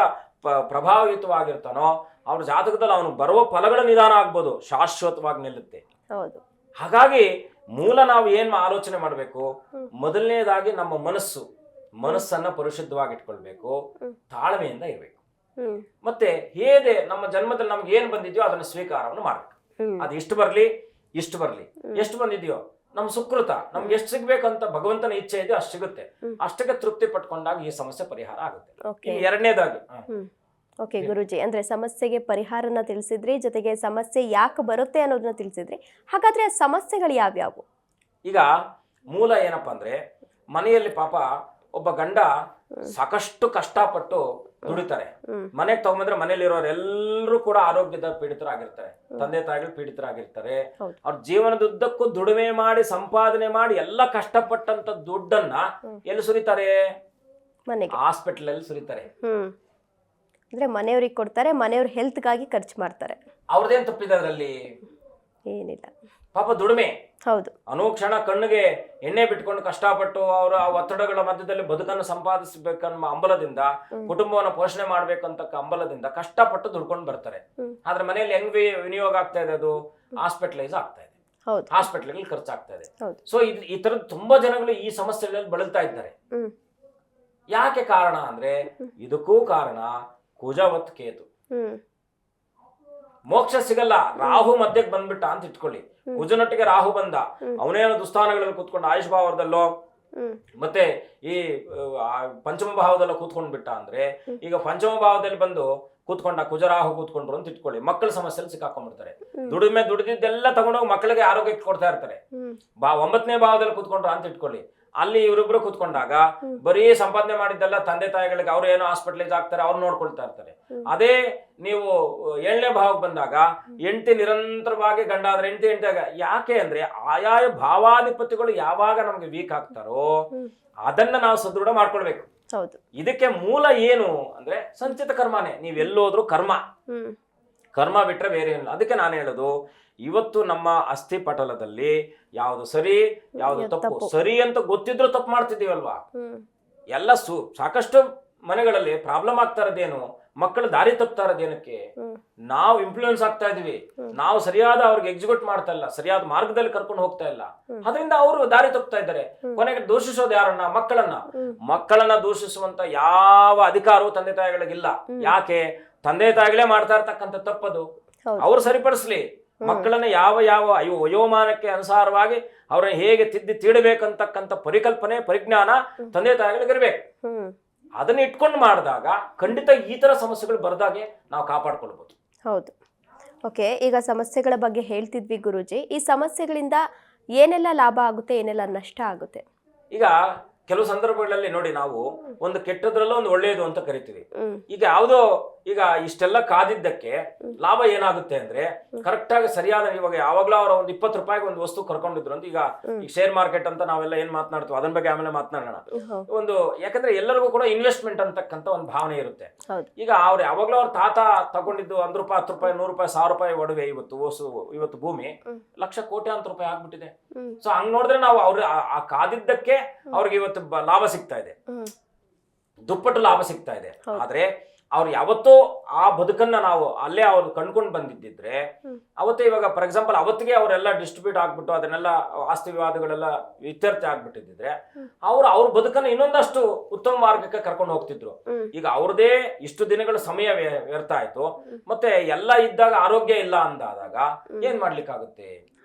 ಪ್ರಭಾವಿತವಾಗಿರ್ತಾನೋ ಅವ್ರ ಜಾತಕದಲ್ಲಿ ಅವನು ಬರುವ ಫಲಗಳು ನಿಧಾನ ಆಗ್ಬೋದು, ಶಾಶ್ವತವಾಗಿ ನಿಲ್ಲುತ್ತೆ. ಹಾಗಾಗಿ ಮೂಲ ನಾವು ಏನ್ ಆಲೋಚನೆ ಮಾಡಬೇಕು? ಮೊದಲನೇದಾಗಿ ನಮ್ಮ ಮನಸ್ಸನ್ನ ಪರಿಶುದ್ಧವಾಗಿ ಇಟ್ಕೊಳ್ಬೇಕು, ತಾಳ್ಮೆಯಿಂದ ಇರ್ಬೇಕು. ಮತ್ತೆ ಹೇಗೆ ನಮ್ಮ ಜನ್ಮದಲ್ಲಿ ನಮ್ಗೆ ಏನ್ ಬಂದಿದ್ಯೋ ಅದನ್ನ ಸ್ವೀಕಾರವನ್ನು ಮಾಡ್ಬೇಕು. ಅದು ಇಷ್ಟು ಬರ್ಲಿ ಎಷ್ಟು ಬಂದಿದ್ಯೋ ನಮ್ ಸುಕೃತ, ನಮ್ಗೆ ಎಷ್ಟು ಸಿಗ್ಬೇಕಂತ ಭಗವಂತನ ಇಚ್ಛೆ ಇದೆಯೋ ಅಷ್ಟು ಸಿಗುತ್ತೆ. ಅಷ್ಟಕ್ಕೆ ತೃಪ್ತಿ ಪಟ್ಕೊಂಡಾಗ ಈ ಸಮಸ್ಯೆ ಪರಿಹಾರ ಆಗುತ್ತೆ. ಎರಡನೇದಾಗಿ ಓಕೆ ಗುರುಜಿ, ಅಂದ್ರೆ ಸಮಸ್ಯೆಗೆ ಪರಿಹಾರನ ತಿಳಿಸಿದ್ರಿ, ಜೊತೆಗೆ ಸಮಸ್ಯೆ ಯಾಕೆ ಬರುತ್ತೆ ಅನ್ನೋದನ್ನ ತಿಳಿಸಿದ್ರಿ. ಹಾಗಾದ್ರೆ ಸಮಸ್ಯೆಗಳು ಯಾವ್ಯಾವು? ಈಗ ಮೂಲ ಏನಪ್ಪಾ ಅಂದ್ರೆ, ಮನೆಯಲ್ಲಿ ಪಾಪ ಒಬ್ಬ ಗಂಡ ಸಾಕಷ್ಟು ಕಷ್ಟಪಟ್ಟು ದುಡಿತಾರೆ, ಮನೆಗೆ ತಗೊಂಡ್ಬಂದ್ರೆ ಮನೇಲಿರೋರೆಲ್ಲರೂ ಕೂಡ ಆರೋಗ್ಯದ ಪೀಡಿತರಾಗಿರ್ತಾರೆ, ತಂದೆ ತಾಯಿಗಳು ಪೀಡಿತರಾಗಿರ್ತಾರೆ. ಅವ್ರ ಜೀವನದುದ್ದಕ್ಕೂ ದುಡಿಮೆ ಮಾಡಿ ಸಂಪಾದನೆ ಮಾಡಿ ಎಲ್ಲ ಕಷ್ಟಪಟ್ಟಂತ ದುಡ್ಡನ್ನ ಎಲ್ಲಿ ಸುರಿತಾರೆ? ಹಾಸ್ಪಿಟಲ್ ಅಲ್ಲಿ ಸುರಿತಾರೆ. ಅಂದ್ರೆ ಮನೆಯವ್ರಿಗೆ ಕೊಡ್ತಾರೆ, ಮನೆಯವ್ರ ಹೆಲ್ತ್ಗಾಗಿ ಖರ್ಚು ಮಾಡ್ತಾರೆ. ಅವ್ರದೇನ್ ತಪ್ಪಿದೆ ಅದರಲ್ಲಿ? ಏನಿಲ್ಲ. ಪಾಪ ದುಡಿಮೆ, ಹೌದು. ಅನುಕ್ಷಣ ಕಣ್ಣಿಗೆ ಎಣ್ಣೆ ಬಿಟ್ಕೊಂಡು ಕಷ್ಟಪಟ್ಟು ಅವರ ಒತ್ತಡಗಳ ಮಧ್ಯದಲ್ಲಿ ಬದುಕನ್ನು ಸಂಪಾದಿಸಬೇಕನ್ನೋ ಹಂಬಲದಿಂದ, ಕುಟುಂಬವನ್ನು ಪೋಷಣೆ ಮಾಡ್ಬೇಕಂತ ಹಂಬಲದಿಂದ ಕಷ್ಟಪಟ್ಟು ದುಡ್ಕೊಂಡು ಬರ್ತಾರೆ. ಆದ್ರೆ ಮನೆಯಲ್ಲಿ ಹೆಂಗ್ ವಿನಿಯೋಗ ಆಗ್ತಾ ಇದೆ? ಅದು ಹಾಸ್ಪಿಟಲೈಸ್ ಆಗ್ತಾ ಇದೆ, ಹಾಸ್ಪಿಟಲ್ಗಳಲ್ಲಿ ಖರ್ಚಾಗ್ತಾ ಇದೆ. ಸೊ ಈ ತರದ ತುಂಬಾ ಜನಗಳು ಈ ಸಮಸ್ಯೆಗಳಲ್ಲಿ ಬಳಲ್ತಾ ಇದ್ದಾರೆ. ಯಾಕೆ ಕಾರಣ ಅಂದ್ರೆ ಇದಕ್ಕೂ ಕಾರಣ ಕುಜವತ್ ಕೇತು. ಮೋಕ್ಷ ಸಿಗಲ್ಲ, ರಾಹು ಮಧ್ಯಕ್ಕೆ ಬಂದ್ಬಿಟ್ಟ ಅಂತ ಇಟ್ಕೊಳ್ಳಿ. ಕುಜನೊಟ್ಟಿಗೆ ರಾಹು ಬಂದ, ಅವನೇನೋ ದುಸ್ಥಾನಗಳಲ್ಲಿ ಕೂತ್ಕೊಂಡು ಆಯುಷ್ ಭಾವದಲ್ಲೋ ಮತ್ತೆ ಈ ಪಂಚಮ ಭಾವದಲ್ಲೋ ಕೂತ್ಕೊಂಡ್ ಬಿಟ್ಟ ಅಂದ್ರೆ, ಈಗ ಪಂಚಮ ಭಾವದಲ್ಲಿ ಬಂದು ಕೂತ್ಕೊಂಡ ಕುಜರಾಹು ಕೂತ್ಕೊಂಡ್ರು ಅಂತ ಇಟ್ಕೊಳ್ಳಿ, ಮಕ್ಕಳ ಸಮಸ್ಯೆಯಲ್ಲಿ ಸಿಕ್ಕಾಕೊಂಡ್ಬಿಡ್ತಾರೆ. ದುಡಿದಿದ್ದೆಲ್ಲ ತಗೊಂಡೋಗಿ ಮಕ್ಕಳಿಗೆ ಆರೋಗ್ಯಕ್ಕೆ ಕೊಡ್ತಾ ಇರ್ತಾರೆ. 9ನೇ ಭಾವದಲ್ಲಿ ಕೂತ್ಕೊಂಡ್ರ ಅಂತ ಇಟ್ಕೊಳ್ಳಿ, ಅಲ್ಲಿ ಇವರಿಬ್ರು ಕೂತ್ಕೊಂಡಾಗ ಬರೀ ಸಂಪಾದನೆ ಮಾಡಿದ್ದೆಲ್ಲ ತಂದೆ ತಾಯಿಗಳಿಗೆ ಅವ್ರು ಏನೋ ಹಾಸ್ಪಿಟಲೈಸ್ ಆಗ್ತಾರೆ, ಅವ್ರು ನೋಡ್ಕೊಳ್ತಾ ಇರ್ತಾರೆ. ಅದೇ ನೀವು 7ನೇ ಭಾವಕ್ಕೆ ಬಂದಾಗ ಹೆಂಡತಿ ನಿರಂತರವಾಗಿ, ಗಂಡ ಆದ್ರೆ ಹೆಂಡತಿ ಯಾಕೆ ಅಂದ್ರೆ ಆಯಾಯ ಭಾವಾಧಿಪತಿಗಳು ಯಾವಾಗ ನಮ್ಗೆ ವೀಕ್ ಆಗ್ತಾರೋ ಅದನ್ನ ನಾವು ಸದೃಢ ಮಾಡ್ಕೊಳ್ಬೇಕು. ಇದಕ್ಕೆ ಮೂಲ ಏನು ಅಂದ್ರೆ ಸಂಚಿತ ಕರ್ಮನೇ. ನೀವೆಲ್ಲೋದ್ರು ಕರ್ಮ ಬಿಟ್ರೆ ಬೇರೆ ಏನಿಲ್ಲ. ಅದಕ್ಕೆ ನಾನು ಹೇಳೋದು, ಇವತ್ತು ನಮ್ಮ ಅಸ್ಥಿ ಪಟಲದಲ್ಲಿ ಯಾವ್ದು ಸರಿ ಯಾವ್ದು ತಪ್ಪು, ಸರಿ ಅಂತ ಗೊತ್ತಿದ್ರು ತಪ್ಪು ಮಾಡ್ತಿದೀವಲ್ವಾ. ಎಲ್ಲ ಸಾಕಷ್ಟು ಮನೆಗಳಲ್ಲಿ ಪ್ರಾಬ್ಲಮ್ ಆಗ್ತಾ ಇರೋದೇನು, ಮಕ್ಕಳು ದಾರಿ ತಪ್ತಾ ಇರೋದೇನಕ್ಕೆ, ನಾವು ಇನ್ಫ್ಲೂಯೆನ್ಸ್ ಆಗ್ತಾ ಇದೀವಿ, ನಾವು ಸರಿಯಾದ ಅವ್ರಿಗೆ ಎಕ್ಸಿಕ್ಯೂಟ್ ಮಾಡ್ತಾ ಇಲ್ಲ, ಸರಿಯಾದ ಮಾರ್ಗದಲ್ಲಿ ಕರ್ಕೊಂಡು ಹೋಗ್ತಾ ಇಲ್ಲ, ಅದರಿಂದ ಅವರು ದಾರಿ ತಪ್ತಾ ಇದ್ದಾರೆ. ಕೊನೆಗೆ ದೂಷಿಸೋದು ಯಾರನ್ನ? ಮಕ್ಕಳನ್ನ ದೂಷಿಸುವಂತ ಯಾವ ಅಧಿಕಾರವೂ ತಂದೆ ತಾಯಿಗಳಿಗಿಲ್ಲ. ಯಾಕೆ? ತಂದೆ ತಾಯಿಗಳೇ ಮಾಡ್ತಾ ಇರ್ತಕ್ಕಂಥ ತಪ್ಪದು, ಅವ್ರು ಸರಿಪಡಿಸ್ಲಿ. ಮಕ್ಕಳನ್ನ ಯಾವ ವಯೋಮಾನಕ್ಕೆ ಅನುಸಾರವಾಗಿ ಅವ್ರನ್ನ ಹೇಗೆ ತೀಡಬೇಕಂತಕ್ಕಂಥ ಪರಿಜ್ಞಾನ ತಂದೆ ತಾಯಿಗಳಿಗಿರ್ಬೇಕು. ಅದನ್ನ ಇಟ್ಕೊಂಡು ಮಾಡಿದಾಗ ಖಂಡಿತ ಈ ತರ ಸಮಸ್ಯೆಗಳು ಬರ್ದಾಗೆ ನಾವು ಕಾಪಾಡ್ಕೊಳ್ಬಹುದು. ಹೌದು. ಓಕೆ, ಈಗ ಸಮಸ್ಯೆಗಳ ಬಗ್ಗೆ ಹೇಳ್ತಿದ್ವಿ ಗುರೂಜಿ. ಈ ಸಮಸ್ಯೆಗಳಿಂದ ಏನೆಲ್ಲ ಲಾಭ ಆಗುತ್ತೆ, ಏನೆಲ್ಲ ನಷ್ಟ ಆಗುತ್ತೆ? ಈಗ ಕೆಲವು ಸಂದರ್ಭಗಳಲ್ಲಿ ನೋಡಿ, ನಾವು ಒಂದು ಕೆಟ್ಟದ್ರಲ್ಲ ಒಂದು ಒಳ್ಳೆಯದು ಅಂತ ಕರಿತೀವಿ. ಈಗ ಈಗ ಇಷ್ಟೆಲ್ಲ ಕಾದಿದ್ದಕ್ಕೆ ಲಾಭ ಏನಾಗುತ್ತೆ ಅಂದ್ರೆ, ಕರೆಕ್ಟ್ ಆಗಿ ಸರಿಯಾದ, ಇವಾಗ ಯಾವಾಗ್ಲೂ ಅವರ ಒಂದು 20 ರೂಪಾಯಿಗೆ ಒಂದು ವಸ್ತು ಕರ್ಕೊಂಡಿದ್ರು ಅಂತ, ಈಗ ಶೇರ್ ಮಾರ್ಕೆಟ್ ಅಂತ ನಾವೆಲ್ಲ ಏನ್ ಮಾತನಾಡ್ತೀವಿ ಅದನ್ನ ಬಗ್ಗೆ ಆಮೇಲೆ ಮಾತನಾಡೋಣ. ಯಾಕಂದ್ರೆ ಎಲ್ಲರಿಗೂ ಕೂಡ ಇನ್ವೆಸ್ಟ್ಮೆಂಟ್ ಅಂತಕ್ಕಂಥ ಒಂದು ಭಾವನೆ ಇರುತ್ತೆ. ಈಗ ಅವ್ರು ಯಾವಾಗ್ಲೂ ಅವ್ರ ತಾತ ತಗೊಂಡಿದ್ದು 1 ರೂಪಾಯಿ, 10 ರೂಪಾಯಿ, 100 ರೂಪಾಯಿ, 1000 ರೂಪಾಯಿ ಒಡವೆ ಇವತ್ತು ಭೂಮಿ ಲಕ್ಷ ಕೋಟ್ಯಾಂತರ ರೂಪಾಯಿ ಆಗ್ಬಿಟ್ಟಿದೆ. ಸೊ ಹಂಗ್ ನೋಡಿದ್ರೆ ನಾವು ಆ ಕಾದಿದ್ದಕ್ಕೆ ಅವ್ರಿಗೆ ಇವತ್ತು ಲಾಭ ಸಿಗ್ತಾ ಇದೆ, ದುಪ್ಪಟ್ಟು ಲಾಭ ಸಿಗ್ತಾ ಇದೆ. ಆದ್ರೆ ಅವ್ರು ಯಾವತ್ತೋ ಆ ಬದುಕನ್ನ ನಾವು ಅಲ್ಲೇ ಅವ್ರು ಕಂಡ್ಕೊಂಡು ಬಂದಿದ್ದಿದ್ರೆ ಅವತ್ತೇ, ಇವಾಗ ಫಾರ್ ಎಕ್ಸಾಂಪಲ್ ಅವತ್ತಿಗೆ ಅವರೆಲ್ಲ ಡಿಸ್ಟ್ರಿಬ್ಯೂಟ್ ಆಗ್ಬಿಟ್ಟು ಅದನ್ನೆಲ್ಲ ಆಸ್ತಿ ವಿವಾದಗಳೆಲ್ಲ ಇತ್ಯರ್ಥ ಆಗ್ಬಿಟ್ಟಿದ್ರೆ ಅವ್ರ ಬದುಕನ್ನ ಇನ್ನೊಂದಷ್ಟು ಉತ್ತಮ ಮಾರ್ಗಕ್ಕೆ ಕರ್ಕೊಂಡು ಹೋಗ್ತಿದ್ರು. ಈಗ ಅವ್ರದೇ ಇಷ್ಟು ದಿನಗಳ ಸಮಯ ವ್ಯರ್ಥ ಆಯ್ತು, ಮತ್ತೆ ಎಲ್ಲ ಇದ್ದಾಗ ಆರೋಗ್ಯ ಇಲ್ಲ ಅಂದಾದಾಗ ಏನ್ ಮಾಡ್ಲಿಕ್ಕಾಗುತ್ತೆ?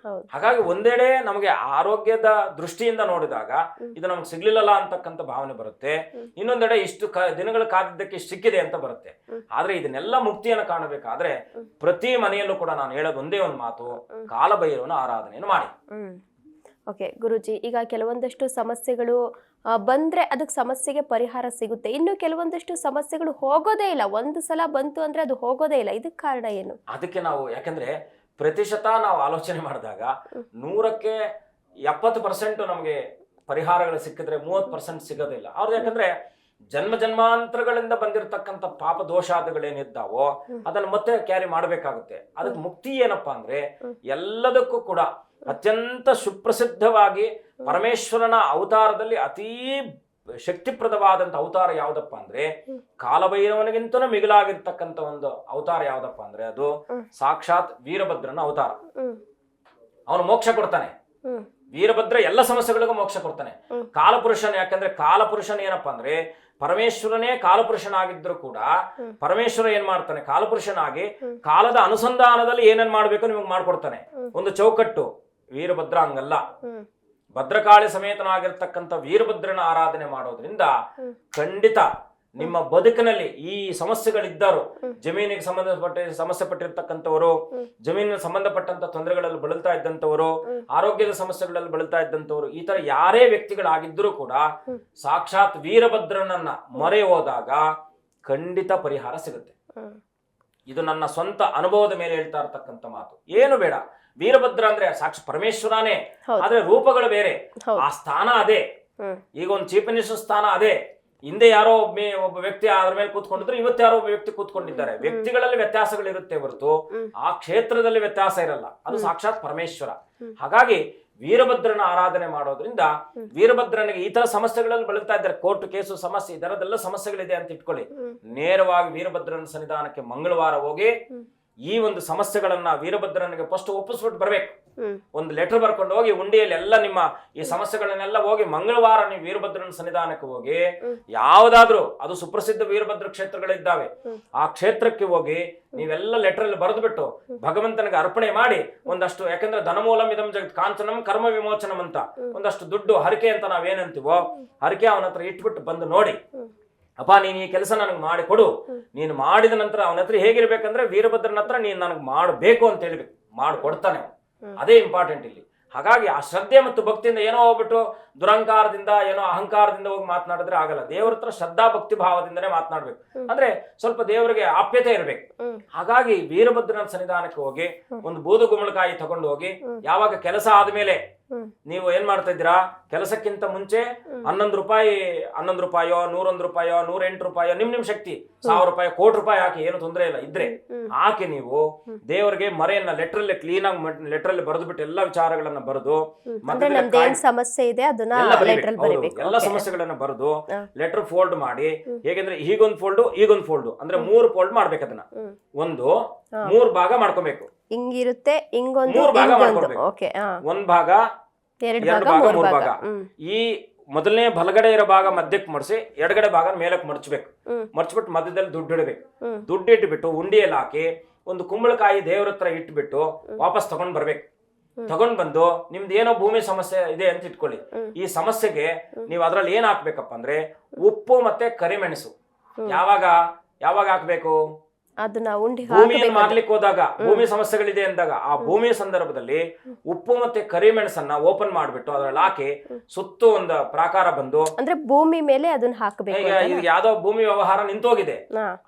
ಹಾಗಾಗಿ ಒಂದೆಡೆ ನಮಗೆ ಆರೋಗ್ಯದ ದೃಷ್ಟಿಯಿಂದ ನೋಡಿದಾಗ ಇದು ನಮ್ಗೆ ಸಿಗ್ಲಿಲ್ಲಲ್ಲ ಅಂತಕ್ಕಂಥ ಭಾವನೆ ಬರುತ್ತೆ, ಇನ್ನೊಂದೆಡೆ ಇಷ್ಟು ದಿನಗಳ ಕಾದಿದ್ದಕ್ಕೆ ಸಿಕ್ಕಿದೆ ಅಂತ ಬರುತ್ತೆ. ಆದ್ರೆ ಇದನ್ನೆಲ್ಲ ಮುಕ್ತಿಯನ್ನು ಕಾಣಬೇಕಾದ್ರೆ ಪ್ರತಿ ಮನೆಯಲ್ಲೂ ಕೂಡ ನಾನು ಹೇಳೋದು ಒಂದೇ ಒಂದು ಮಾತು, ಕಾಲಭೈರವನ ಆರಾಧನೆಯನ್ನು ಮಾಡಿ. ಓಕೆ ಗುರುಜಿ, ಈಗ ಕೆಲವೊಂದಷ್ಟು ಸಮಸ್ಯೆಗಳು ಬಂದ್ರೆ ಅದಕ್ಕೆ ಸಮಸ್ಯೆಗೆ ಪರಿಹಾರ ಸಿಗುತ್ತೆ, ಇನ್ನು ಕೆಲವೊಂದಷ್ಟು ಸಮಸ್ಯೆಗಳು ಹೋಗೋದೇ ಇಲ್ಲ, ಒಂದು ಸಲ ಬಂತು ಅಂದ್ರೆ ಅದು ಹೋಗೋದೇ ಇಲ್ಲ, ಇದಕ್ಕೆ ಕಾರಣ ಏನು? ಅದಕ್ಕೆ ನಾವು ಯಾಕಂದ್ರೆ ಪ್ರತಿಶತ ನಾವು ಆಲೋಚನೆ ಮಾಡಿದಾಗ 100ಕ್ಕೆ 70% ನಮಗೆ ಪರಿಹಾರಗಳು ಸಿಕ್ಕಿದ್ರೆ 30% ಸಿಗೋದಿಲ್ಲ. ಅವ್ರದ್ದು ಯಾಕಂದ್ರೆ ಜನ್ಮಾಂತರಗಳಿಂದ ಬಂದಿರತಕ್ಕಂಥ ಪಾಪ ದೋಷಾದಿಗಳೇನಿದ್ದಾವೋ ಅದನ್ನು ಮತ್ತೆ ಕ್ಯಾರಿ ಮಾಡಬೇಕಾಗುತ್ತೆ. ಅದಕ್ಕೆ ಮುಕ್ತಿ ಏನಪ್ಪಾ ಅಂದ್ರೆ, ಎಲ್ಲದಕ್ಕೂ ಕೂಡ ಅತ್ಯಂತ ಸುಪ್ರಸಿದ್ಧವಾಗಿ ಪರಮೇಶ್ವರನ ಅವತಾರದಲ್ಲಿ ಅತೀ ಶಕ್ತಿಪ್ರದವಾದಂಥ ಅವತಾರ ಯಾವ್ದಪ್ಪ ಅಂದ್ರೆ, ಕಾಲಭೈರವನಿಗಿಂತನೂ ಮಿಗಿಲಾಗಿರ್ತಕ್ಕಂಥ ಒಂದು ಅವತಾರ ಯಾವ್ದಪ್ಪ ಅಂದ್ರೆ ಅದು ಸಾಕ್ಷಾತ್ ವೀರಭದ್ರನ ಅವತಾರ. ಅವನು ಮೋಕ್ಷ ಕೊಡ್ತಾನೆ. ವೀರಭದ್ರ ಎಲ್ಲ ಸಮಸ್ಯೆಗಳಿಗೂ ಮೋಕ್ಷ ಕೊಡ್ತಾನೆ. ಕಾಲಪುರುಷನ, ಯಾಕಂದ್ರೆ ಕಾಲಪುರುಷನ ಏನಪ್ಪಾ ಅಂದ್ರೆ ಪರಮೇಶ್ವರನೇ ಕಾಲಪುರುಷನಾಗಿದ್ರು ಕೂಡ ಪರಮೇಶ್ವರ ಏನ್ ಮಾಡ್ತಾನೆ, ಕಾಲಪುರುಷನಾಗಿ ಕಾಲದ ಅನುಸಂಧಾನದಲ್ಲಿ ಏನೇನ್ ಮಾಡ್ಬೇಕು ನಿಮಗೆ ಮಾಡ್ಕೊಡ್ತಾನೆ, ಒಂದು ಚೌಕಟ್ಟು. ವೀರಭದ್ರ ಹಂಗಲ್ಲ. ಭದ್ರಕಾಳಿ ಸಮೇತನಾಗಿರ್ತಕ್ಕಂಥ ವೀರಭದ್ರನ ಆರಾಧನೆ ಮಾಡೋದ್ರಿಂದ ಖಂಡಿತ ನಿಮ್ಮ ಬದುಕಿನಲ್ಲಿ ಈ ಸಮಸ್ಯೆಗಳಿದ್ದರು, ಜಮೀನಿಗೆ ಸಮಸ್ಯೆ ಪಟ್ಟಿರ್ತಕ್ಕಂಥವರು, ಜಮೀನಿಗೆ ಸಂಬಂಧಪಟ್ಟಂತ ತೊಂದರೆಗಳಲ್ಲಿ ಬಳಲ್ತಾ ಇದ್ದಂಥವರು, ಆರೋಗ್ಯದ ಸಮಸ್ಯೆಗಳಲ್ಲಿ ಬಳಲ್ತಾ ಇದ್ದಂಥವರು, ಈ ತರ ಯಾರೇ ವ್ಯಕ್ತಿಗಳಾಗಿದ್ದರೂ ಕೂಡ ಸಾಕ್ಷಾತ್ ವೀರಭದ್ರನನ್ನ ಮೊರೆ ಹೋದಾಗ ಖಂಡಿತ ಪರಿಹಾರ ಸಿಗುತ್ತೆ. ಇದು ನನ್ನ ಸ್ವಂತ ಅನುಭವದ ಮೇಲೆ ಹೇಳ್ತಾ ಇರ್ತಕ್ಕಂಥ ಮಾತು. ಏನು ಬೇಡ, ವೀರಭದ್ರ ಅಂದ್ರೆ ಸಾಕ್ಷಿ ಪರಮೇಶ್ವರನೇ, ಆದ್ರೆ ರೂಪಗಳು ಬೇರೆ. ಆ ಸ್ಥಾನ ಅದೇ. ಈಗ ಒಂದು ಚೀಫ್ ಮಿನಿಸ್ಟರ್ ಸ್ಥಾನ ಅದೇ, ಹಿಂದೆ ಯಾರೋ ಒಬ್ಬ ವ್ಯಕ್ತಿ ಅದ್ರ ಮೇಲೆ ಕೂತ್ಕೊಂಡಿದ್ರು, ಇವತ್ತು ಯಾರೋ ಒಬ್ಬ ವ್ಯಕ್ತಿ ಕೂತ್ಕೊಂಡಿದ್ದಾರೆ. ವ್ಯಕ್ತಿಗಳಲ್ಲಿ ವ್ಯತ್ಯಾಸಗಳಿರುತ್ತೆ ಹೊರತು ಆ ಕ್ಷೇತ್ರದಲ್ಲಿ ವ್ಯತ್ಯಾಸ ಇರಲ್ಲ. ಅದು ಸಾಕ್ಷಾತ್ ಪರಮೇಶ್ವರ. ಹಾಗಾಗಿ ವೀರಭದ್ರನ ಆರಾಧನೆ ಮಾಡೋದ್ರಿಂದ ವೀರಭದ್ರನಿಗೆ ಈ ತರ ಸಮಸ್ಯೆಗಳಲ್ಲಿ ಬಳಲ್ತಾ ಇದ್ದಾರೆ, ಕೋರ್ಟ್ ಕೇಸು ಸಮಸ್ಯೆ, ಇದರದೆಲ್ಲ ಸಮಸ್ಯೆಗಳಿದೆ ಅಂತ ಇಟ್ಕೊಳ್ಳಿ. ನೇರವಾಗಿ ವೀರಭದ್ರನ ಸನ್ನಿಧಾನಕ್ಕೆ ಮಂಗಳವಾರ ಹೋಗಿ ಈ ಒಂದು ಸಮಸ್ಯೆಗಳನ್ನ ವೀರಭದ್ರನಿಗೆ ಫಸ್ಟ್ ಒಪ್ಪಿಸ್ಬಿಟ್ಟು ಬರ್ಬೇಕು. ಒಂದು ಲೆಟರ್ ಬರ್ಕೊಂಡು ಹೋಗಿ ಉಂಡಿಯಲ್ಲಿ ಎಲ್ಲ ನಿಮ್ಮ ಈ ಸಮಸ್ಯೆಗಳನ್ನೆಲ್ಲ ಹೋಗಿ ಮಂಗಳವಾರ ನೀವು ವೀರಭದ್ರನ ಸನ್ನಿಧಾನಕ್ಕೆ ಹೋಗಿ, ಯಾವ್ದಾದ್ರು ಅದು ಸುಪ್ರಸಿದ್ಧ ವೀರಭದ್ರ ಕ್ಷೇತ್ರಗಳಿದ್ದಾವೆ, ಆ ಕ್ಷೇತ್ರಕ್ಕೆ ಹೋಗಿ ನೀವೆಲ್ಲ ಲೆಟರ್ ಅಲ್ಲಿ ಬರೆದು ಬಿಟ್ಟು ಭಗವಂತನಿಗೆ ಅರ್ಪಣೆ ಮಾಡಿ ಒಂದಷ್ಟು, ಯಾಕಂದ್ರೆ ಧನಮೂಲಂ ಇದಂ ಜಗತ್ ಕಾಂಚನಂ ಕರ್ಮ ವಿಮೋಚನಂ ಅಂತ ಒಂದಷ್ಟು ದುಡ್ಡು ಹರಕೆ ಅಂತ ನಾವೇನಂತೀವೋ ಹರಕೆ ಅವನ ಹತ್ರ ಇಟ್ಬಿಟ್ಟು ಬಂದು ನೋಡಿ, ಅಪ್ಪ ನೀನ್ ಈ ಕೆಲಸ ನನಗೆ ಮಾಡಿ ಕೊಡು. ನೀನು ಮಾಡಿದ ನಂತರ ಅವನ ಹತ್ರ ಹೇಗಿರ್ಬೇಕಂದ್ರೆ ವೀರಭದ್ರನ ಹತ್ರ ನೀನ್ ನನಗೆ ಮಾಡಬೇಕು ಅಂತ ಹೇಳ್ಬೇಕು, ಮಾಡಿಕೊಡ್ತಾನೆ. ಅದೇ ಇಂಪಾರ್ಟೆಂಟ್ ಇಲ್ಲಿ. ಹಾಗಾಗಿ ಆ ಶ್ರದ್ಧೆ ಮತ್ತು ಭಕ್ತಿಯಿಂದ ಏನೋ ಹೋಗ್ಬಿಟ್ಟು ದುರಂಕಾರದಿಂದ ಏನೋ ಅಹಂಕಾರದಿಂದ ಹೋಗಿ ಮಾತನಾಡಿದ್ರೆ ಆಗಲ್ಲ. ದೇವರ ಹತ್ರ ಶ್ರದ್ಧಾ ಭಕ್ತಿ ಭಾವದಿಂದನೇ ಮಾತನಾಡ್ಬೇಕು. ಅಂದ್ರೆ ಸ್ವಲ್ಪ ದೇವರಿಗೆ ಆಪ್ಯತೆ ಇರ್ಬೇಕು. ಹಾಗಾಗಿ ವೀರಭದ್ರನ ಸನ್ನಿಧಾನಕ್ಕೆ ಹೋಗಿ ಒಂದು ಬೂದು ಗುಂಬಳಕಾಯಿ ತಗೊಂಡು ಹೋಗಿ, ಯಾವಾಗ ಕೆಲಸ ಆದ್ಮೇಲೆ ನೀವು ಏನ್ ಮಾಡ್ತಾ ಇದ್ದೀರಾ, ಕೆಲಸಕ್ಕಿಂತ ಮುಂಚೆ 11 ರೂಪಾಯೋ 101 ರೂಪಾಯೋ 108 ರೂಪಾಯೋ ನಿಮ್ ಶಕ್ತಿ, 1000 ರೂಪಾಯಿ, ಕೋಟಿ ರೂಪಾಯಿ ಹಾಕಿ, ಏನು ತೊಂದರೆ ಇಲ್ಲ ಇದ್ರೆ ಹಾಕಿ ನೀವು ದೇವರಿಗೆ ಮರೆಯನ್ನ ಲೆಟರ್ ಕ್ಲೀನ್ ಆಗಿ ಲೆಟರ್ ಅಲ್ಲಿ ಬರೆದು ಬಿಟ್ಟು ಎಲ್ಲ ವಿಚಾರಗಳನ್ನ ಬರೆದು ಸಮಸ್ಯೆ ಇದೆ ಎಲ್ಲ ಸಮಸ್ಯೆಗಳನ್ನ ಬರೆದು ಲೆಟರ್ ಫೋಲ್ಡ್ ಮಾಡಿ, ಹೇಗೆಂದ್ರೆ ಈಗೊಂದು ಫೋಲ್ಡ್ ಅಂದ್ರೆ 3 ಫೋಲ್ಡ್ ಮಾಡ್ಬೇಕು. ಅದನ್ನ ಒಂದು 3 ಭಾಗ ಮಾಡ್ಕೋಬೇಕು. ಹಿಂಗಿರುತ್ತೆ, ಹಿಂಗೊಂದು 3 ಭಾಗ ಮಾಡ್ಕೊಡ್ಬೇಕು. ಒಂದ್ ಭಾಗ, 2 ಭಾಗ, 3 ಭಾಗ. ಈ ಮೊದಲನೇ ಬಲಗಡೆ ಇರೋ ಭಾಗ ಮಧ್ಯಕ್ಕೆ ಮಡಿಸಿ, ಎಡಗಡೆ ಭಾಗ ಮೇಲಕ್ಕೆ ಮಡಚ್ಬೇಕು. ಮಡಚ್ಬಿಟ್ಟು ಮಧ್ಯದಲ್ಲಿ ದುಡ್ಡು ಇಡಬೇಕು. ದುಡ್ಡು ಇಟ್ಬಿಟ್ಟು ಉಂಡಿಯಲ್ಲಿ ಹಾಕಿ ಒಂದು ಕುಂಬಳಕಾಯಿ ದೇವ್ರ ಹತ್ರ ಇಟ್ಬಿಟ್ಟು ವಾಪಸ್ ತಗೊಂಡ್ ಬರ್ಬೇಕು. ತಗೊಂಡ್ ಬಂದು ನಿಮ್ದು ಏನೋ ಭೂಮಿ ಸಮಸ್ಯೆ ಇದೆ ಅಂತ ಇಟ್ಕೊಳ್ಳಿ. ಈ ಸಮಸ್ಯೆಗೆ ನೀವು ಅದ್ರಲ್ಲಿ ಏನ್ ಹಾಕ್ಬೇಕಪ್ಪ ಅಂದ್ರೆ ಉಪ್ಪು ಮತ್ತೆ ಕರಿಮೆಣಸು. ಯಾವಾಗ ಹಾಕ್ಬೇಕು, ಅದನ್ನ ಭೂಮಿಯನ್ನು ಮಾಡ್ಲಿಕ್ಕೆ ಹೋದಾಗ ಭೂಮಿ ಸಮಸ್ಯೆಗಳಿದೆ ಅಂದಾಗ ಆ ಭೂಮಿಯ ಸಂದರ್ಭದಲ್ಲಿ ಉಪ್ಪು ಮತ್ತೆ ಕರಿಮೆಣಸನ್ನ ಓಪನ್ ಮಾಡ್ಬಿಟ್ಟು ಅದ್ರಲ್ಲಿ ಹಾಕಿ ಸುತ್ತು ಒಂದು ಪ್ರಾಕಾರ ಬಂದು, ಅಂದ್ರೆ ಭೂಮಿ ಮೇಲೆ ಅದನ್ನ ಹಾಕಬೇಕು. ಈಗ ಯಾವ್ದೋ ಭೂಮಿ ವ್ಯವಹಾರ ನಿಂತೋಗಿದೆ,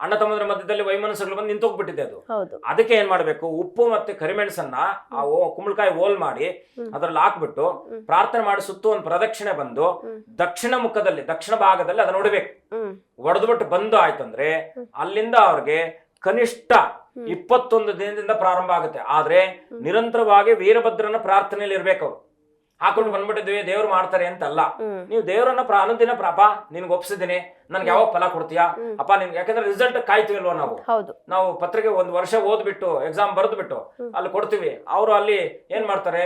ಅಣ್ಣ ತಮ್ಮದ್ರ ಮಧ್ಯದಲ್ಲಿ ವೈಮನಸ್ಸುಗಳು ಬಂದು ನಿಂತೋಗ್ಬಿಟ್ಟಿದೆ. ಅದು ಅದಕ್ಕೆ ಏನ್ ಮಾಡ್ಬೇಕು, ಉಪ್ಪು ಮತ್ತೆ ಕರಿಮೆಣಸನ್ನ ಆ ಕುಂಬಳಕಾಯಿ ಓಲ್ ಮಾಡಿ ಅದ್ರಲ್ಲಿ ಹಾಕ್ಬಿಟ್ಟು ಪ್ರಾರ್ಥನೆ ಮಾಡಿ ಸುತ್ತು ಒಂದು ಪ್ರದಕ್ಷಿಣೆ ಬಂದು ದಕ್ಷಿಣ ಮುಖದಲ್ಲಿ, ದಕ್ಷಿಣ ಭಾಗದಲ್ಲಿ ಅದನ್ನ ಹೊಡಿಬೇಕು. ಹೊಡೆದ್ಬಿಟ್ಟು ಬಂದು ಆಯ್ತಂದ್ರೆ ಅಲ್ಲಿಂದ ಅವ್ರಿಗೆ ಕನಿಷ್ಠ 21 ದಿನದಿಂದ ಪ್ರಾರಂಭ ಆಗುತ್ತೆ. ಆದ್ರೆ ನಿರಂತರವಾಗಿ ವೀರಭದ್ರನ ಪ್ರಾರ್ಥನೆಯಲ್ಲಿ ಇರ್ಬೇಕು. ಅವ್ರು ಹಾಕೊಂಡು ಬಂದ್ಬಿಟ್ಟಿದ್ವಿ ದೇವ್ರು ಮಾಡ್ತಾರೆ ಅಂತಲ್ಲ. ನೀವು ದೇವರನ್ನ ಅನುದಿನ ಅಪ್ಪ ನಿನ್ಗೆ ಒಪ್ಸಿದ್ದೀನಿ, ನನ್ಗೆ ಯಾವಾಗ ಫಲ ಕೊಡ್ತೀಯಾ ಅಪ್ಪ ನಿನ್ಗೆ, ಯಾಕಂದ್ರೆ ರಿಸಲ್ಟ್ ಕಾಯ್ತೀವಲ್ವ ನಾವು ಪತ್ರಿಕೆ 1 ವರ್ಷ ಓದ್ಬಿಟ್ಟು ಎಕ್ಸಾಮ್ ಬರೆದ್ಬಿಟ್ಟು ಅಲ್ಲಿ ಕೊಡ್ತೀವಿ. ಅವರು ಅಲ್ಲಿ ಏನ್ ಮಾಡ್ತಾರೆ,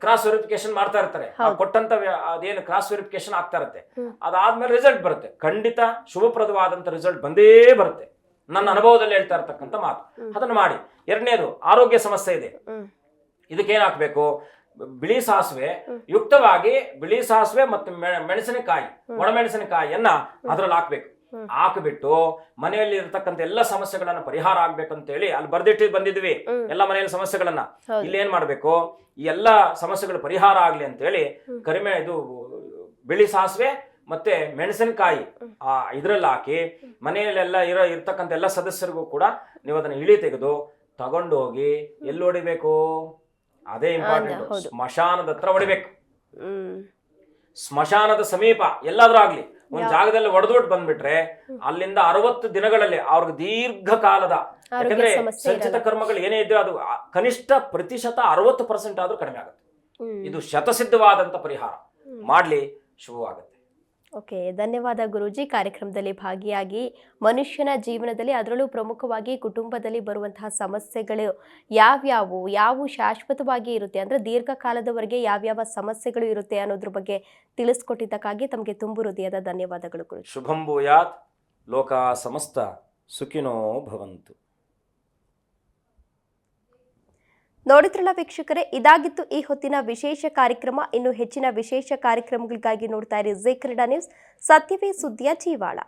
ಕ್ರಾಸ್ ವೆರಿಫಿಕೇಶನ್ ಮಾಡ್ತಾ ಇರ್ತಾರೆ. ಕೊಟ್ಟಂತ ಅದೇನು ಕ್ರಾಸ್ ವೆರಿಫಿಕೇಶನ್ ಆಗ್ತಾ ಇರುತ್ತೆ. ಅದಾದ್ಮೇಲೆ ರಿಸಲ್ಟ್ ಬರುತ್ತೆ. ಖಂಡಿತ ಶುಭಪ್ರದವಾದಂತ ರಿಸಲ್ಟ್ ಬಂದೇ ಬರುತ್ತೆ. ನನ್ನ ಅನುಭವದಲ್ಲಿ ಹೇಳ್ತಾ ಇರ್ತಕ್ಕಂಥ ಮಾತು. ಅದನ್ನು ಮಾಡಿ. ಎರಡನೇದು, ಆರೋಗ್ಯ ಸಮಸ್ಯೆ ಇದೆ, ಇದಕ್ಕೇನ್ ಹಾಕ್ಬೇಕು, ಬಿಳಿ ಸಾಸಿವೆ ಯುಕ್ತವಾಗಿ ಬಿಳಿ ಸಾಸಿವೆ ಮತ್ತು ಮೆಣಸಿನಕಾಯಿ, ಒಣಮೆಣಸಿನಕಾಯಿಯನ್ನ ಅದ್ರಲ್ಲಿ ಹಾಕ್ಬೇಕು. ಹಾಕ್ಬಿಟ್ಟು ಮನೆಯಲ್ಲಿ ಇರತಕ್ಕಂಥ ಎಲ್ಲ ಸಮಸ್ಯೆಗಳನ್ನ ಪರಿಹಾರ ಆಗ್ಬೇಕಂತ ಹೇಳಿ ಅಲ್ಲಿ ಬರ್ದಿಟ್ಟು ಬಂದಿದ್ವಿ ಎಲ್ಲ ಮನೆಯಲ್ಲಿ ಸಮಸ್ಯೆಗಳನ್ನ. ಇಲ್ಲಿ ಏನ್ ಮಾಡ್ಬೇಕು, ಈ ಎಲ್ಲಾ ಸಮಸ್ಯೆಗಳು ಪರಿಹಾರ ಆಗ್ಲಿ ಅಂತ ಹೇಳಿ ಇದು ಬಿಳಿ ಸಾಸಿವೆ ಮತ್ತೆ ಮೆಣಸಿನಕಾಯಿ ಇದ್ರಲ್ಲಿ ಹಾಕಿ ಮನೆಯಲ್ಲೆಲ್ಲ ಇರ್ತಕ್ಕಂಥ ಎಲ್ಲ ಸದಸ್ಯರಿಗೂ ಕೂಡ ನೀವು ಅದನ್ನ ಇಳಿ ತೆಗೆದು ತಗೊಂಡು ಹೋಗಿ ಎಲ್ಲಿ ಹೊಡಿಬೇಕು, ಅದೇ ಇಂಪಾರ್ಟೆಂಟ್, ಸ್ಮಶಾನದ ಹತ್ರ ಹೊಡಿಬೇಕು. ಸ್ಮಶಾನದ ಸಮೀಪ ಎಲ್ಲಾದ್ರೂ ಆಗ್ಲಿ ಒಂದ್ ಜಾಗದಲ್ಲಿ ಹೊಡೆದ್ಬಿಟ್ಟು ಬಂದ್ಬಿಟ್ರೆ ಅಲ್ಲಿಂದ 60 ದಿನಗಳಲ್ಲಿ ಅವ್ರಿಗೆ ದೀರ್ಘಕಾಲದ, ಯಾಕಂದ್ರೆ ಸಂಚಿತ ಕರ್ಮಗಳು ಏನೇ ಇದ್ರೆ ಅದು ಕನಿಷ್ಠ ಪ್ರತಿಶತ 60% ಆದ್ರೂ ಕಡಿಮೆ ಆಗುತ್ತೆ. ಇದು ಶತಸಿದ್ಧವಾದಂತ ಪರಿಹಾರ ಮಾಡ್ಲಿ, ಶುಭವಾಗುತ್ತೆ. ಓಕೆ, ಧನ್ಯವಾದ ಗುರೂಜಿ. ಕಾರ್ಯಕ್ರಮದಲ್ಲಿ ಭಾಗಿಯಾಗಿ ಮನುಷ್ಯನ ಜೀವನದಲ್ಲಿ ಅದರಲ್ಲೂ ಪ್ರಮುಖವಾಗಿ ಕುಟುಂಬದಲ್ಲಿ ಬರುವಂತಹ ಸಮಸ್ಯೆಗಳು ಯಾವು ಶಾಶ್ವತವಾಗಿ ಇರುತ್ತೆ, ಅಂದರೆ ದೀರ್ಘಕಾಲದವರೆಗೆ ಯಾವ್ಯಾವ ಸಮಸ್ಯೆಗಳು ಇರುತ್ತೆ ಅನ್ನೋದ್ರ ಬಗ್ಗೆ ತಿಳಿಸ್ಕೊಟ್ಟಿದ್ದಕ್ಕಾಗಿ ತಮಗೆ ತುಂಬು ಹೃದಯದ ಧನ್ಯವಾದಗಳು ಗುರೂಜಿ. ಶುಭಂ ಭೂಯಾತ್, ಲೋಕ ಸಮಸ್ತ ಸುಖಿನೋ ಭವಂತು. ನೋಡಿದ್ರಲ್ಲ ವೀಕ್ಷಕರೇ, ಇದಾಗಿತ್ತು ಈ ಹೊತ್ತಿನ ವಿಶೇಷ ಕಾರ್ಯಕ್ರಮ. ಇನ್ನು ಹೆಚ್ಚಿನ ವಿಶೇಷ ಕಾರ್ಯಕ್ರಮಗಳಿಗಾಗಿ ನೋಡ್ತಾ ಇರಿ ಜೀ ಕನ್ನಡ ನ್ಯೂಸ್, ಸತ್ಯವೇ ಸುದ್ದಿಯ ಜೀವಾಳ.